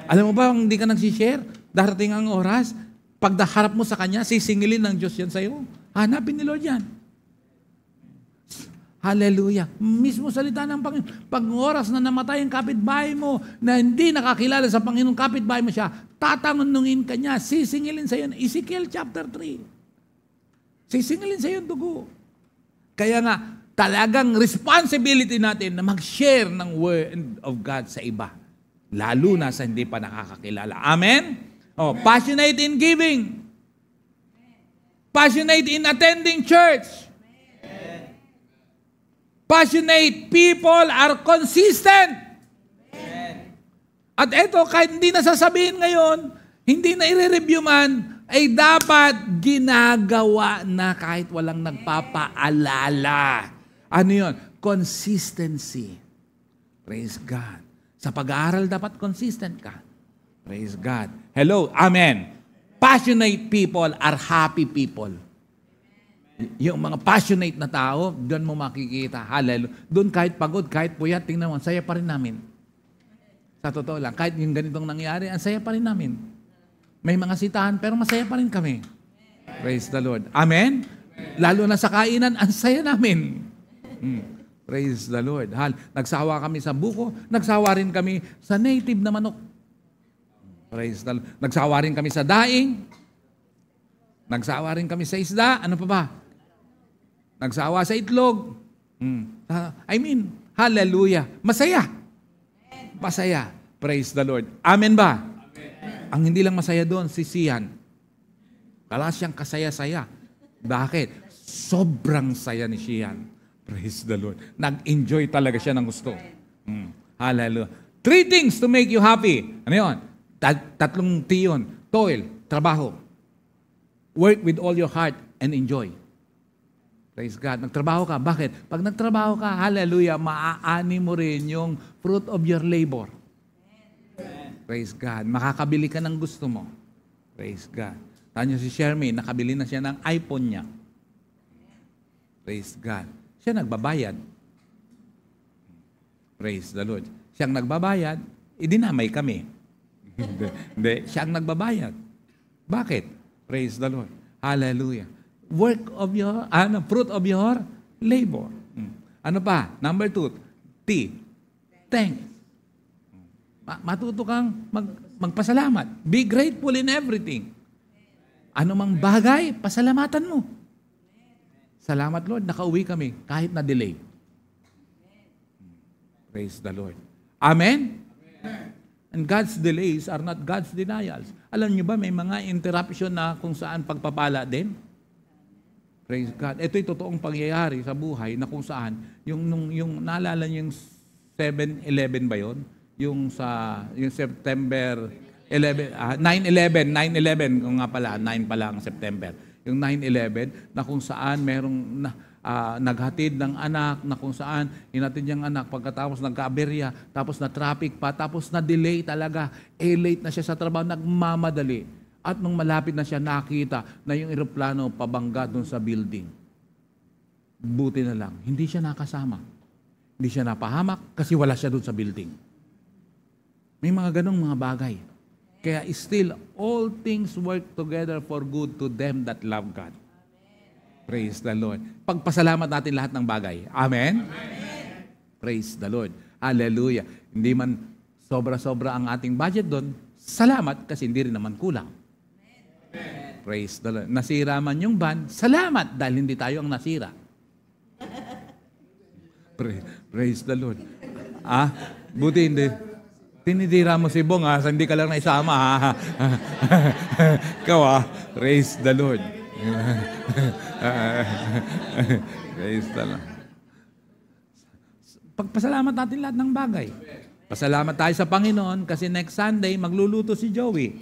Alam mo ba, kung hindi ka nagsishare, darating ang oras, pag harap mo sa Kanya, sisingilin ng Diyos yan sa iyo. Hanapin ni Lord yan. Hallelujah. Mismo salita ng Panginoon. Pag oras na namatay ang kapitbahay mo, na hindi nakakilala sa Panginoon, kapitbahay mo siya, tatanungin ka niya, sisingilin sa iyo. Ezekiel chapter 3. Sisingilin sa iyo ang dugo. Kaya nga, talagang responsibility natin na mag-share ng Word of God sa iba. Lalo na sa hindi pa nakakakilala. Amen? Passionate in giving. Passionate in attending church. Passionate people are consistent. At eto, kahit hindi nasasabihin ngayon, hindi na i-review man, ay dapat ginagawa na kahit walang nagpapaalala. Ano yun? Consistency. Praise God. Sa pag-aaral, dapat consistent ka. Praise God. Hello, amen. Passionate people are happy people. Yung mga passionate na tao, doon mo makikita. Hallelujah. Doon kahit pagod, kahit puyat, tingnan mo, saya pa rin namin. Sa totoo lang, kahit yung ganitong nangyari, ang saya pa rin namin. May mga sitahan, pero masaya pa rin kami. Praise the Lord. Amen? Lalo na sa kainan, ang saya namin. Praise the Lord. Nagsawa kami sa buko, nagsawa rin kami sa native na manok. Praise the Lord. Nagsawa rin kami sa daing. Nagsawa rin kami sa isda. Ano pa ba? Nagsawa sa itlog. Hallelujah. Masaya. Masaya. Praise the Lord. Amen ba? Amen. Ang hindi lang masaya doon, si Sian. Kala siyang kasaya-saya. Bakit? Sobrang saya ni Sian. Praise the Lord. Nag-enjoy talaga siya ng gusto. Hallelujah. 3 things to make you happy. Ano yun? 3 T yun. Toil, trabaho. Work with all your heart. and enjoy. Praise God. Nagtrabaho ka. Bakit? Pag nagtrabaho ka, hallelujah, maaani mo rin yung fruit of your labor. Praise God. Makakabili ka ng gusto mo. Praise God. Tanyo si Shermy, nakabili na siya ng iPhone niya. Praise God. Siya nagbabayad. Praise the Lord. Siyang nagbabayad, idinamay kami. Hindi, siyang nagbabayad. Bakit? Praise the Lord. Hallelujah. Work of your, fruit of your labor. Ano pa? Number 2, T. Thanks. Matuto kang magpasalamat. Be grateful in everything. Ano mang bagay, pasalamatan mo. Salamat Lord, nakauwi kami kahit na delay. Praise the Lord. Amen? And God's delays are not God's denials. Alam niyo ba, may mga interruption na kung saan pagpapala din? Praise God. Ito'y totoong pangyayari sa buhay na kung saan, yung naalala niyo yung 7-11 ba yun? Yung September 11, 9-11, kung nga pala, 9 pa lang September. Yung 9-11 na kung saan merong naghatid ng anak, na kung saan hinatid niyang anak, pagkatapos nagka-aberya, tapos na traffic pa, tapos na delay talaga, late na siya sa trabaho, nagmamadali. At nung malapit na siya, nakita na yung eroplano pabangga doon sa building. Buti na lang, hindi siya nakasama. Hindi siya napahamak kasi wala siya doon sa building. May mga ganong mga bagay. Kaya still, all things work together for good to them that love God. Praise the Lord. Pagpasalamat natin lahat ng bagay. Amen? Amen. Praise the Lord. Hallelujah. Hindi man sobra-sobra ang ating budget doon, salamat kasi hindi rin naman kulang. Amen. Praise the Lord. Nasira man yung van, salamat dahil hindi tayo ang nasira. Praise the Lord. Buti hindi. Tinidira mo si Bong, hindi ka lang naisama, ha? Ikaw, praise the Lord. Praise the Lord. Pagpasalamat natin lahat ng bagay. Pasalamat tayo sa Panginoon kasi next Sunday, magluluto si Joey.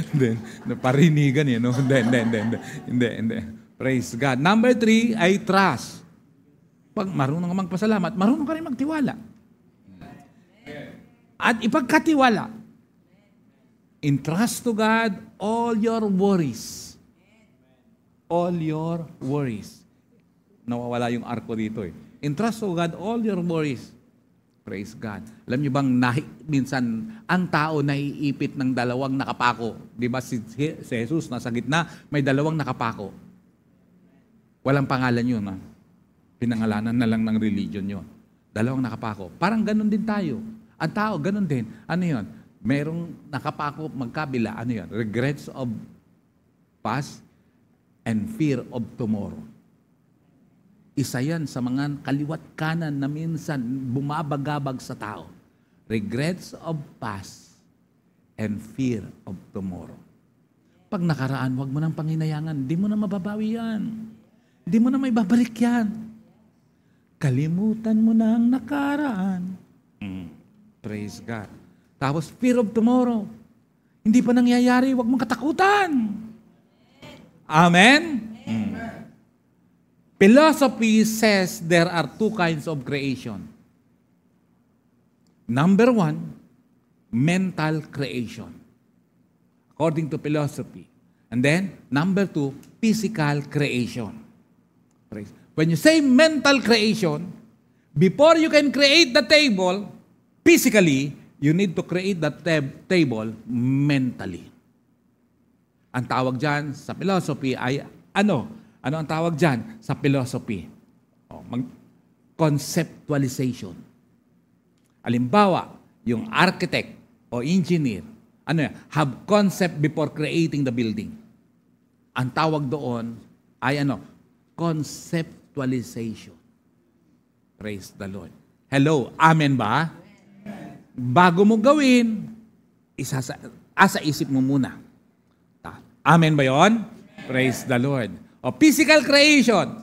Hindi. Parinigan yan, no? Hindi. Praise God. Number 3 ay trust. Pag marunong ka magpasalamat, marunong ka rin magtiwala. At ipagkatiwala. Entrust to God all your worries. All your worries. Nawawala yung arko dito eh. Entrust to God all your worries. Praise God. Alam niyo bang minsan ang tao naiipit ng dalawang nakapako. Di ba si Jesus nasa gitna, may dalawang nakapako. Walang pangalan yun. Pinangalanan na lang ng religion yun. Dalawang nakapako. Parang ganun din tayo. Ang tao, ganun din. Ano yun? Merong nakapako magkabila. Ano yun? Regrets of past and fear of tomorrow. Isa yan sa mga kaliwat kanan na minsan bumabagabag sa tao. Regrets of past and fear of tomorrow. Pag nakaraan, huwag mo nang panghinayangan. Di mo na mababawi yan. Di mo na may babalik yan. Kalimutan mo na ang nakaraan. Praise God. Tapos, fear of tomorrow. Hindi pa nangyayari, huwag mong katakutan. Amen? Philosophy says there are 2 kinds of creation. Number 1, mental creation. According to philosophy. And then, number 2, physical creation. When you say mental creation, before you can create the table, physically, you need to create the table mentally. Ang tawag dyan sa philosophy ay ano? Ano ang tawag dyan sa philosophy? Conceptualization. Halimbawa, yung architect o engineer, have concept before creating the building. Ang tawag doon ay conceptualization. Praise the Lord. Hello, amen ba? Bago mo gawin, asa isip mo muna. Amen ba yon? Praise the Lord. O physical creation,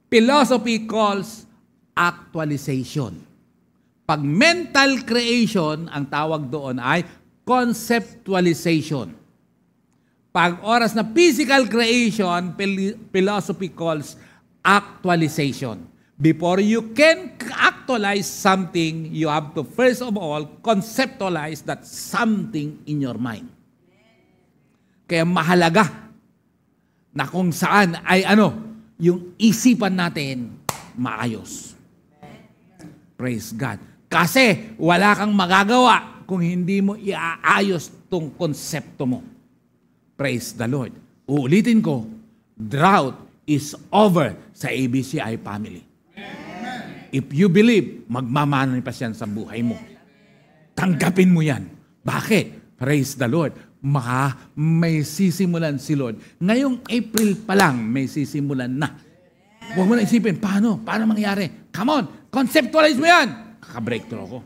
philosophy calls actualization. Pag mental creation, ang tawag doon ay conceptualization. Pag oras na physical creation, philosophy calls actualization. Before you can actualize something, you have to first of all conceptualize that something in your mind. Kaya mahalaga na kung saan ay yung isipan natin maayos. Praise God. Kasi wala kang magagawa kung hindi mo iaayos tong konsepto mo. Praise the Lord. Uulitin ko, drought is over sa ABCI family. If you believe, magmamanifest yan sa buhay mo. Tanggapin mo yan. Bakit? Praise the Lord. May sisimulan si Lord. Ngayong April pa lang, may sisimulan na. Huwag mo na isipin, paano? Paano mangyari? Come on, conceptualize mo yan. Kaka-breakthrough ako.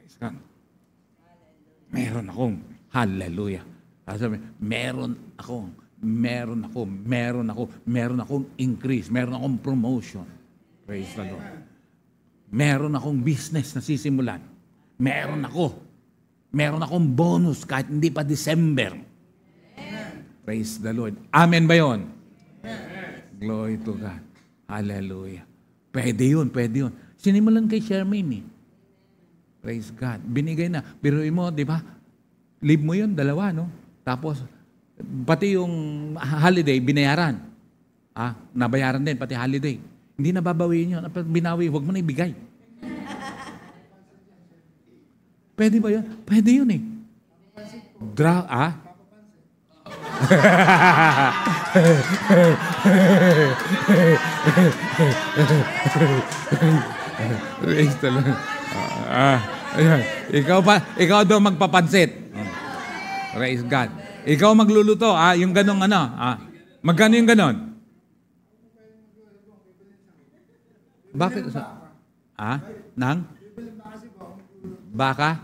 Praise God. Meron akong, hallelujah. Meron akong increase. Meron akong promotion. Praise the Lord. Meron akong business na sisimulan. Meron akong bonus kahit hindi pa December. Praise the Lord. Amen ba yun? Glory to God. Hallelujah. Pwede yun. Sinimulan kay Charmaine. Praise God. Binigay na. Biruin mo, di ba? Leave mo yun, 2, no? Tapos, pati yung holiday, binayaran. Nabayaran din, pati holiday. Hindi nababawiin yun. Binawi, huwag mo na ibigay. Pwede ba yun? Pwede yun eh. Praise the Lord. Ikaw daw magpapansit. Praise God. Ikaw magluluto. Yung ganong magkano yung ganon? Bakit? Nang? Baka?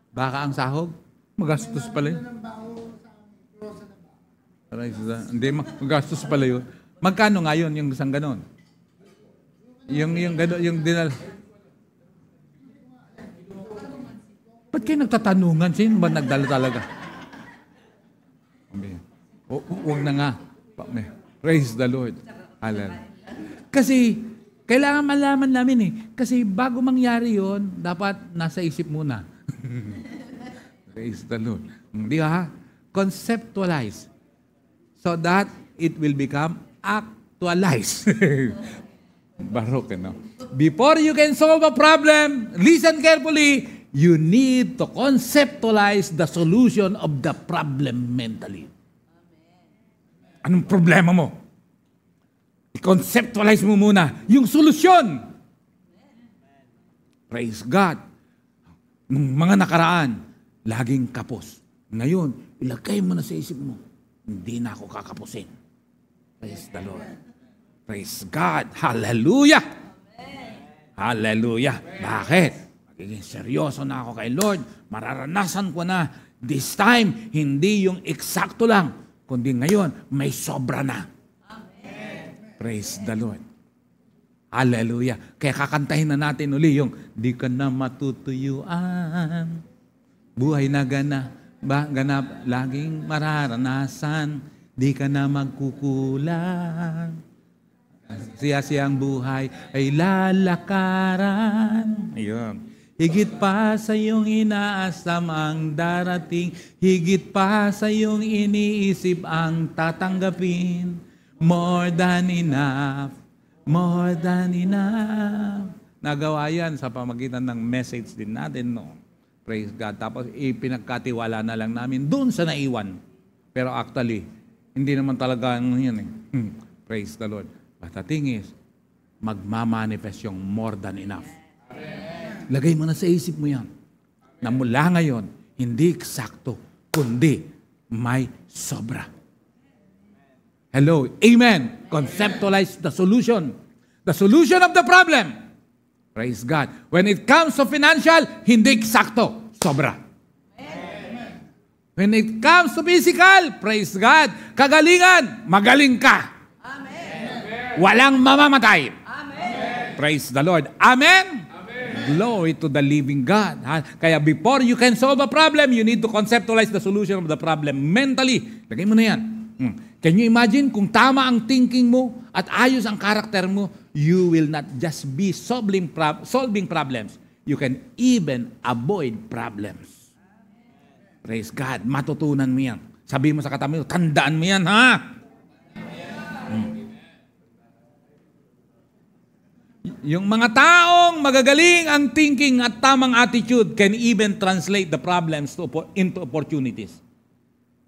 Baka ang sahog? Magastos pala yun. Hindi, magastos pala yun. Magkano nga yun yung isang ganon? Yung dinal... Ba't kayo nagtatanungan? Sino ba nagdala talaga? Huwag na nga. Praise the Lord. Hallelujah. Kasi, kailangan malaman namin Kasi bago mangyari yon, dapat nasa isip muna. Praise the Lord. Di ba? Conceptualize. So that it will become actualized. Barok, no? Before you can solve a problem, listen carefully, you need to conceptualize the solution of the problem mentally. Anong problema mo? I-conceptualize mo muna yung solusyon. Praise God. Nung mga nakaraan, laging kapos. Ngayon, ilagay mo na sa isip mo, hindi na ako kakapusin. Praise the Lord. Praise God. Hallelujah. Hallelujah. Bakit? Magiging seryoso na ako kay Lord. Mararanasan ko na this time, hindi yung eksakto lang, kundi ngayon, may sobra na. Praise the Lord. Hallelujah. Kaya kakantahin na natin uli yung di ka na matutuyuan. Buhay na ganap, laging mararanasan. Di ka na magkukulang. Siya-siyang buhay ay lalakaran. Ayun. Higit pa sa iyong inaasam ang darating. Higit pa sa iyong iniisip ang tatanggapin. More than enough. More than enough. Nagawa yan sa pamagitan ng message din natin, no? Praise God. Tapos ipinagkatiwala na lang namin doon sa naiwan. Pero actually, hindi naman talaga yan Praise the Lord. But the thing is, magmamanifest yung more than enough. Lagay mo na sa isip mo yan. Na mula ngayon, hindi eksakto, kundi may sobra. Hello. Amen. Conceptualize the solution. The solution of the problem. Praise God. When it comes to financial, hindi eksakto. Sobra. Amen. When it comes to physical, praise God. Kagalingan, magaling ka. Amen. Walang mamamatay. Amen. Praise the Lord. Amen. Amen. Glory to the living God. Kaya before you can solve a problem, you need to conceptualize the solution of the problem mentally. Lagay mo na yan. Can you imagine kung tama ang thinking mo at ayos ang karakter mo, you will not just be solving problems. You can even avoid problems. Praise God. Matutunan mo yan. Sabi mo sa katabi mo, tandaan mo yan, ha? Yung mga taong magagaling ang thinking at tamang attitude can even translate the problems into opportunities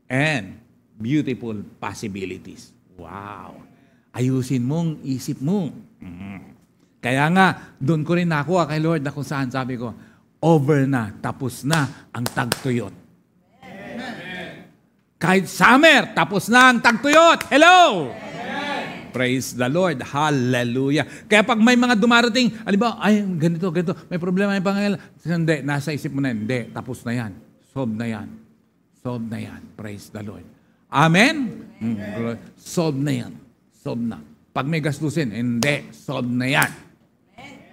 and beautiful possibilities. Wow! Ayusin mong isip mo. Kaya nga, doon ko rin nakuha kay Lord na kung saan sabi ko, over na, tapos na ang tagtuyot. Kahit summer, tapos na ang tagtuyot. Hello! Praise the Lord. Hallelujah. Kaya pag may mga dumarating, alimbawa, ay, ganito, may problema yung pangangailangan. Hindi, nasa isip mo na, hindi, tapos na yan. Solve na yan. Solve na yan. Praise the Lord. Amen? Solve na yan. Solve na. Pag may gastusin, hindi, solve na yan.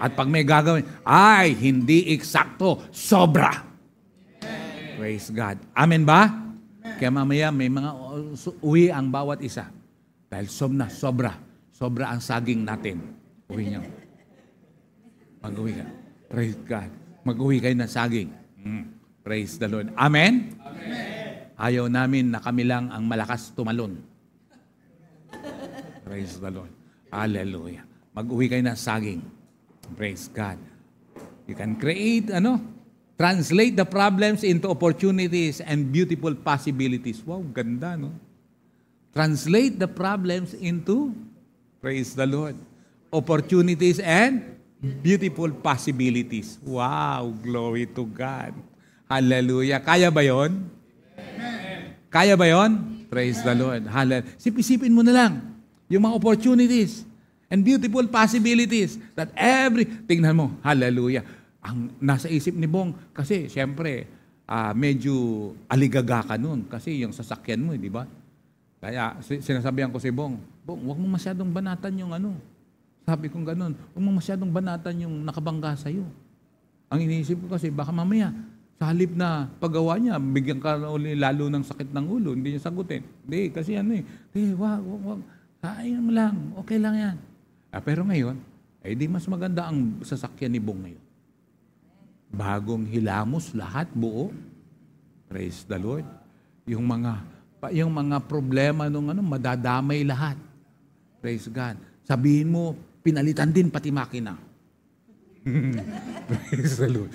At pag may gagawin, ay, hindi eksakto, sobra. Praise God. Amen ba? Kaya mamaya may mga uwi ang bawat isa. Dahil sobra ang saging natin. Uwi niyo. Mag-uwi ka. Praise God. Mag-uwi kayo ng saging. Praise the Lord. Amen? Amen? Ayaw namin na kami lang ang malakas tumalon. Praise the Lord. Hallelujah. Mag-uwi kayo ng saging. Praise God. You can create, translate the problems into opportunities and beautiful possibilities. Wow, ganda, no? Translate the problems into, praise the Lord, opportunities and beautiful possibilities. Wow, glory to God. Hallelujah. Kaya ba yon? Kaya ba yon? Praise the Lord. Hallelujah. Sipin mo na lang yung mga opportunities and beautiful possibilities that tingnan mo, hallelujah. Ang nasa isip ni Bong, kasi siyempre, medyo aligaga ka nun kasi yung sasakyan mo, di ba? Kaya sinasabihan ko si Bong, huwag mo masyadong banatan yung Sabi kong ganun, huwag mo masyadong banatan yung nakabangga sa'yo. Ang iniisip ko kasi, baka mamaya, sa halip na paggawa niya, bigyan ka lalo ng sakit ng ulo, hindi niya sagutin. Hindi, kasi wag. Sayang lang, okay lang yan. Pero ngayon, di mas maganda ang sasakyan ni Bong ngayon. Bagong hilamos lahat, buo. Praise the Lord. Yung mga problema nung madadamay lahat. Praise God. Sabihin mo, pinalitan din pati makina. Praise the Lord.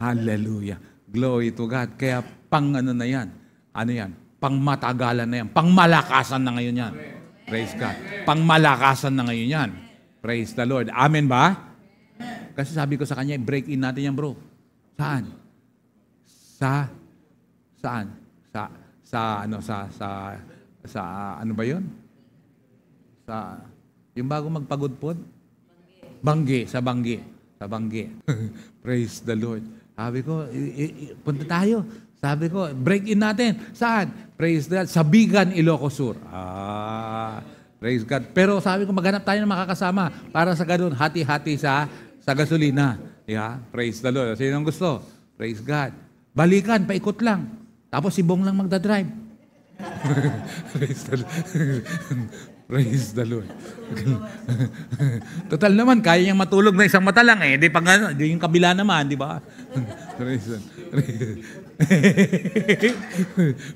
Hallelujah. Glory to God. Kaya na yan. Pangmatagalan na yan. Pangmalakasan na ngayon yan. Praise God. Pangmalakasan na ngayon yan. Praise the Lord. Amen ba? Kasi sabi ko sa kanya, break in natin yan, bro. Saan? Saan? Ano ba yun? Yung bago magpagudpod? Banggi. Sa Banggi. Praise the Lord. Sabi ko, punta tayo. Sabi ko, break in natin. Saan? Praise God. Sa Bigan, Ilocos Sur. Praise God. Pero sabi ko, maghanap tayo ng makakasama para sa ganun, hati-hati sa gasolina. Yeah? Praise the Lord. Sino ang gusto? Praise God. Balikan, paikot lang. Tapos si Bong lang magdadrive. Praise the Lord. Praise the Lord. Total naman, kaya niyang matulog na isang mata lang eh. Di yung kabila naman, di ba?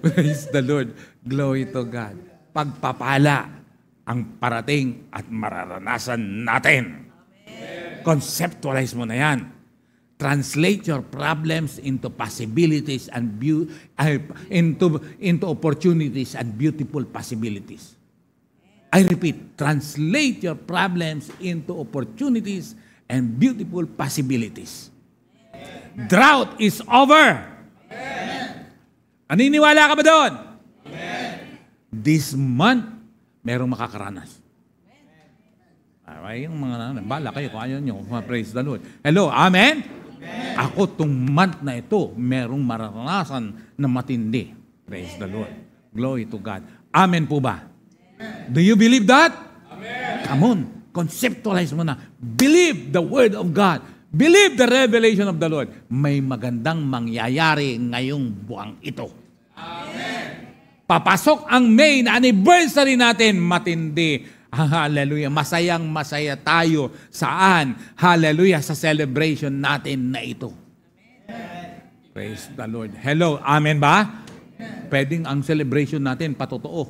Praise the Lord. Glory to God. Pagpapala ang parating at mararanasan natin. Conceptualize mo na yan. Translate your problems into possibilities and into opportunities and beautiful possibilities. I repeat, translate your problems into opportunities and beautiful possibilities. Drought is over. Amen. Naniniwala ka ba doon? Amen. This month, merong makakaranas. Ay, yung mga bala kayo kung ayaw nyo. Praise the Lord. Hello, amen? Amen? Ako, itong month na ito, merong mararanasan na matindi. Praise the Lord. Glory to God. Amen po ba? Amen. Do you believe that? Amen. Come on, conceptualize mo na. Believe the Word of God. Believe the revelation of the Lord. May magandang mangyayari ngayong buwang ito. Amen. Papasok ang May na anniversary natin, matindi. Hallelujah. Masayang masaya tayo. Saan? Hallelujah. Sa celebration natin na ito. Amen. Praise the Lord. Hello. Amen ba? Pwedeng ang celebration natin patotoo.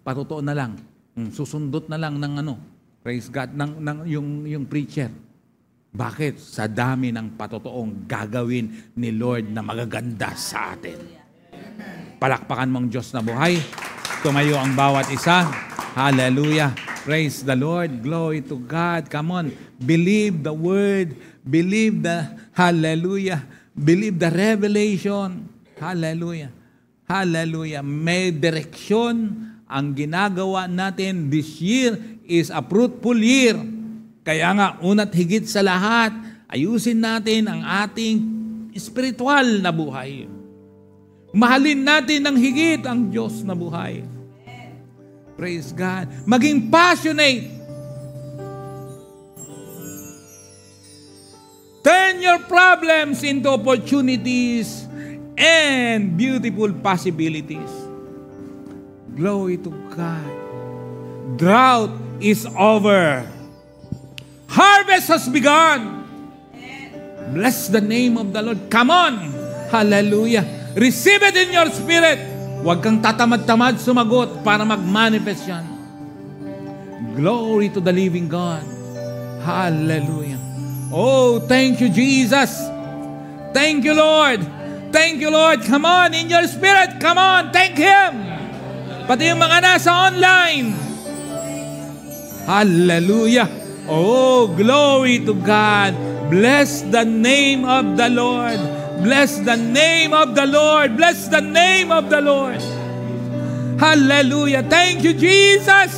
Patotoo na lang. Susundot na lang ng ano. Praise God. Yung preacher. Bakit? Sa dami ng patotoong gagawin ni Lord na magaganda sa atin. Palakpakan mong Diyos na buhay. Tumayo ang bawat isa. Hallelujah. Praise the Lord. Glory to God. Come on. Believe the word. Believe the, hallelujah. Believe the revelation. Hallelujah. Hallelujah. May direksyon. Ang ginagawa natin this year is a fruitful year. Kaya nga, una't higit sa lahat, ayusin natin ang ating spiritual na buhay. Mahalin natin ng higit ang Diyos na buhay. Praise God. Maging passionate. Turn your problems into opportunities and beautiful possibilities. Glory to God. Drought is over. Harvest has begun. Bless the name of the Lord. Come on. Hallelujah. Receive it in your spirit. Huwag kang tatamad-tamad sumagot para mag-manifest yan. Glory to the living God. Hallelujah. Oh, thank you, Jesus. Thank you, Lord. Thank you, Lord. Come on, in your spirit. Come on, thank Him. Pati yung mga nasa online. Hallelujah. Oh, glory to God. Bless the name of the Lord. Bless the name of the Lord. Bless the name of the Lord. Hallelujah. Thank you, Jesus.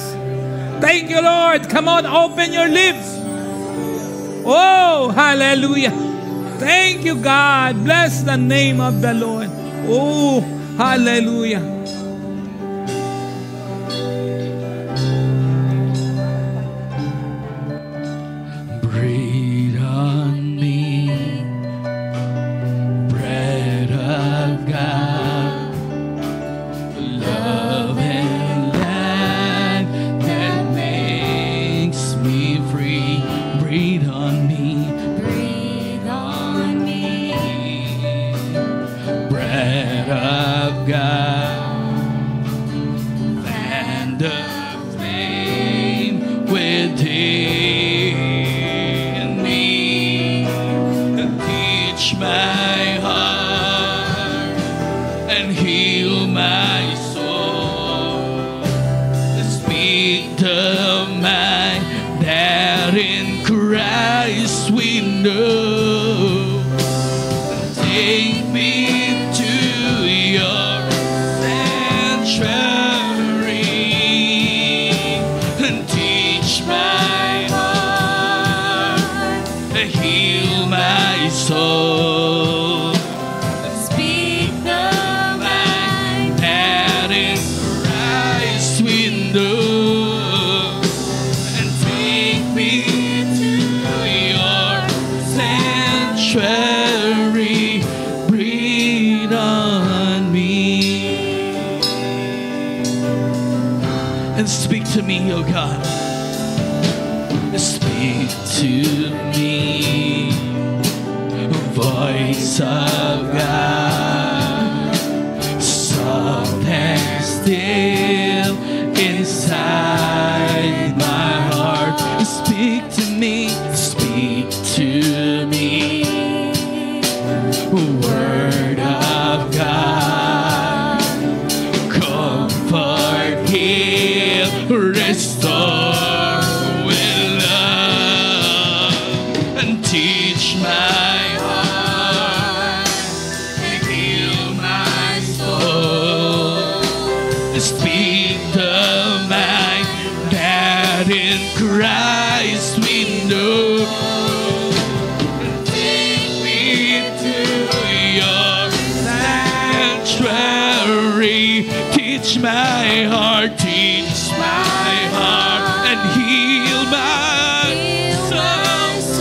Thank you, Lord. Come on, open your lips. Oh, hallelujah. Thank you, God. Bless the name of the Lord. Oh, hallelujah. Breathe on me, bread of God, love and light that makes me free. Breathe on me, breathe on me, bread of God, fan the flame within. My heart and heal my soul. Speak the mind that in Christ we know. Take me to your sanctuary and teach my heart and heal my soul. Speak to me, oh God. Speak to me, voice of God, soft and still inside my heart. Speak to me, word of God, comfort, heal, restore with love, and teach my heart, and heal my soul. Speak the mind that in Christ we know. Take me to your sanctuary. Teach my heart, and heal my soul.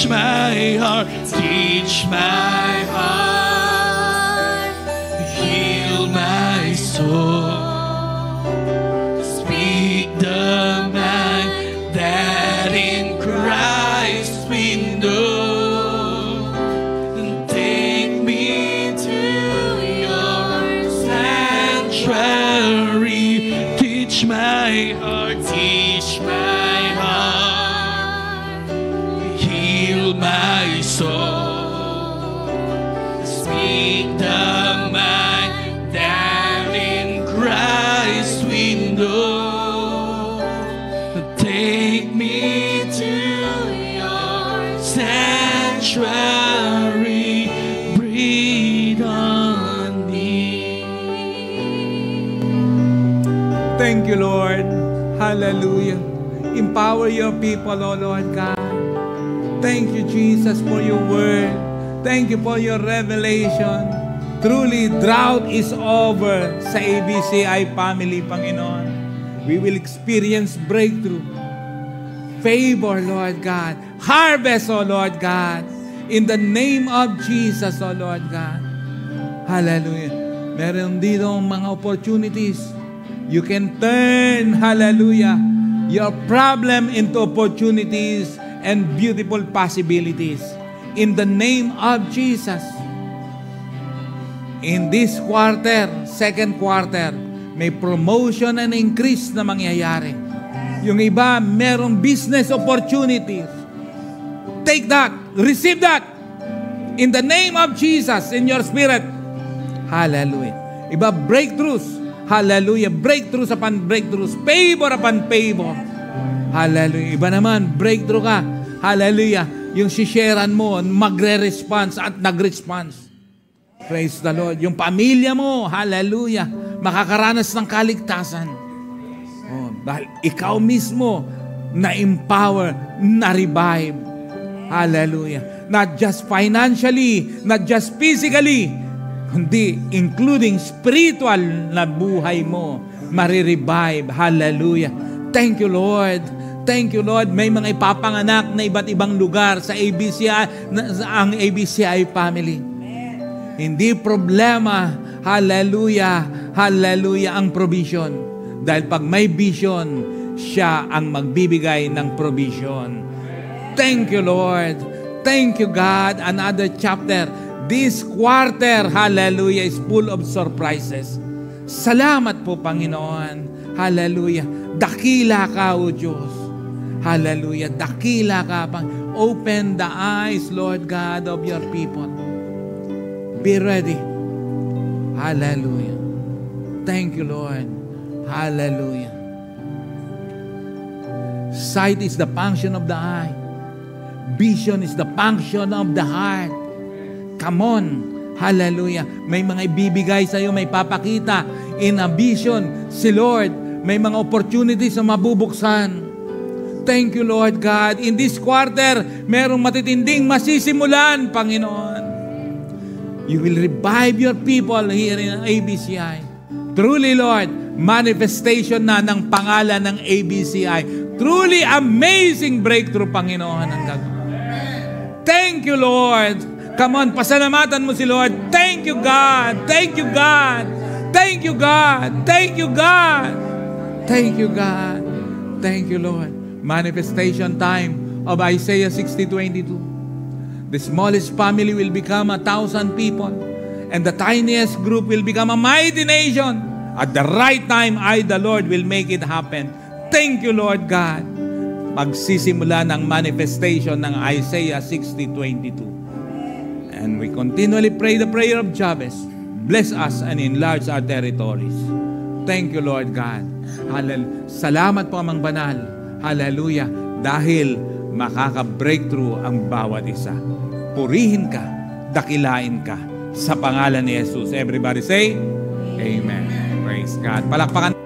Teach my heart, teach my heart, heal my soul. Speak the mind that in Christ we know, and take me to your sanctuary. Teach my heart, teach my heart, heal my soul. Speak the mind that in Christ we know. Take me to your sanctuary. Breathe on me. Thank you, Lord. Hallelujah. Empower your people, O Lord God. Thank you, Jesus, for your word. Thank you for your revelation. Truly, drought is over sa ABCI family, Panginoon. We will experience breakthrough, favor, Lord God, harvest, O Lord God, in the name of Jesus, O Lord God. Hallelujah. Meron dito mga opportunities. You can turn, hallelujah, your problem into opportunities and beautiful possibilities. In the name of Jesus. In this quarter, second quarter, may promotion and increase na mangyayari. Yung iba, merong business opportunities. Take that. Receive that. In the name of Jesus, in your spirit. Hallelujah. Iba, breakthroughs. Hallelujah. Breakthroughs upon breakthroughs. Favor upon favor. Hallelujah. Iba naman, breakthrough ka. Hallelujah. Yung sisharean mo, magre-response at nag-response. Praise the Lord. Yung pamilya mo, hallelujah, makakaranas ng kaligtasan. Oh, dahil ikaw mismo na-empower, na-revive. Hallelujah. Not just financially, not just physically, kundi including spiritual na buhay mo, marirevive. Hallelujah. Thank you, Lord. Thank you, Lord. May mga ipapanganak na iba't ibang lugar sa ABCI, ang ABCI family. Hindi problema, hallelujah, hallelujah, ang provision. Dahil pag may vision, siya ang magbibigay ng provision. Thank you, Lord. Thank you, God. Another chapter. This quarter, hallelujah, is full of surprises. Salamat po, Panginoon. Hallelujah. Dakila ka, O Diyos. Hallelujah. Dakila ka. Open the eyes, Lord God, of your people. Be ready. Hallelujah. Thank you, Lord. Hallelujah. Sight is the function of the eye. Vision is the function of the heart. Come on. Hallelujah. May mga ibibigay sa iyo, may papakita in a vision si Lord. May mga opportunities na mabubuksan. Thank you, Lord God. In this quarter, merong matitinding masisimulan, Panginoon. You will revive your people here in ABCI. Truly, Lord, manifestation na ng pangalan ng ABCI. Truly amazing breakthrough, Panginoon, ang gagawin. Thank you, Lord. Come on, pasalamatan mo si Lord. Thank you, God. Thank you, God. Thank you, God. Thank you, God. Thank you, God. Thank you, Lord. Manifestation time of Isaiah 60:22. The smallest family will become 1,000 people, and the tiniest group will become a mighty nation. At the right time, I, the Lord, will make it happen. Thank you, Lord God. Magsisimula ng manifestation ng Isaiah 60:22. And we continually pray the prayer of Jabez. Bless us and enlarge our territories. Thank you, Lord God. Hallelujah. Salamat po, Amang Banal. Hallelujah. Dahil makaka-breakthrough ang bawat isa. Purihin ka, dakilain ka sa pangalan ni Jesus. Everybody say, Amen. Praise God. Palakpakan.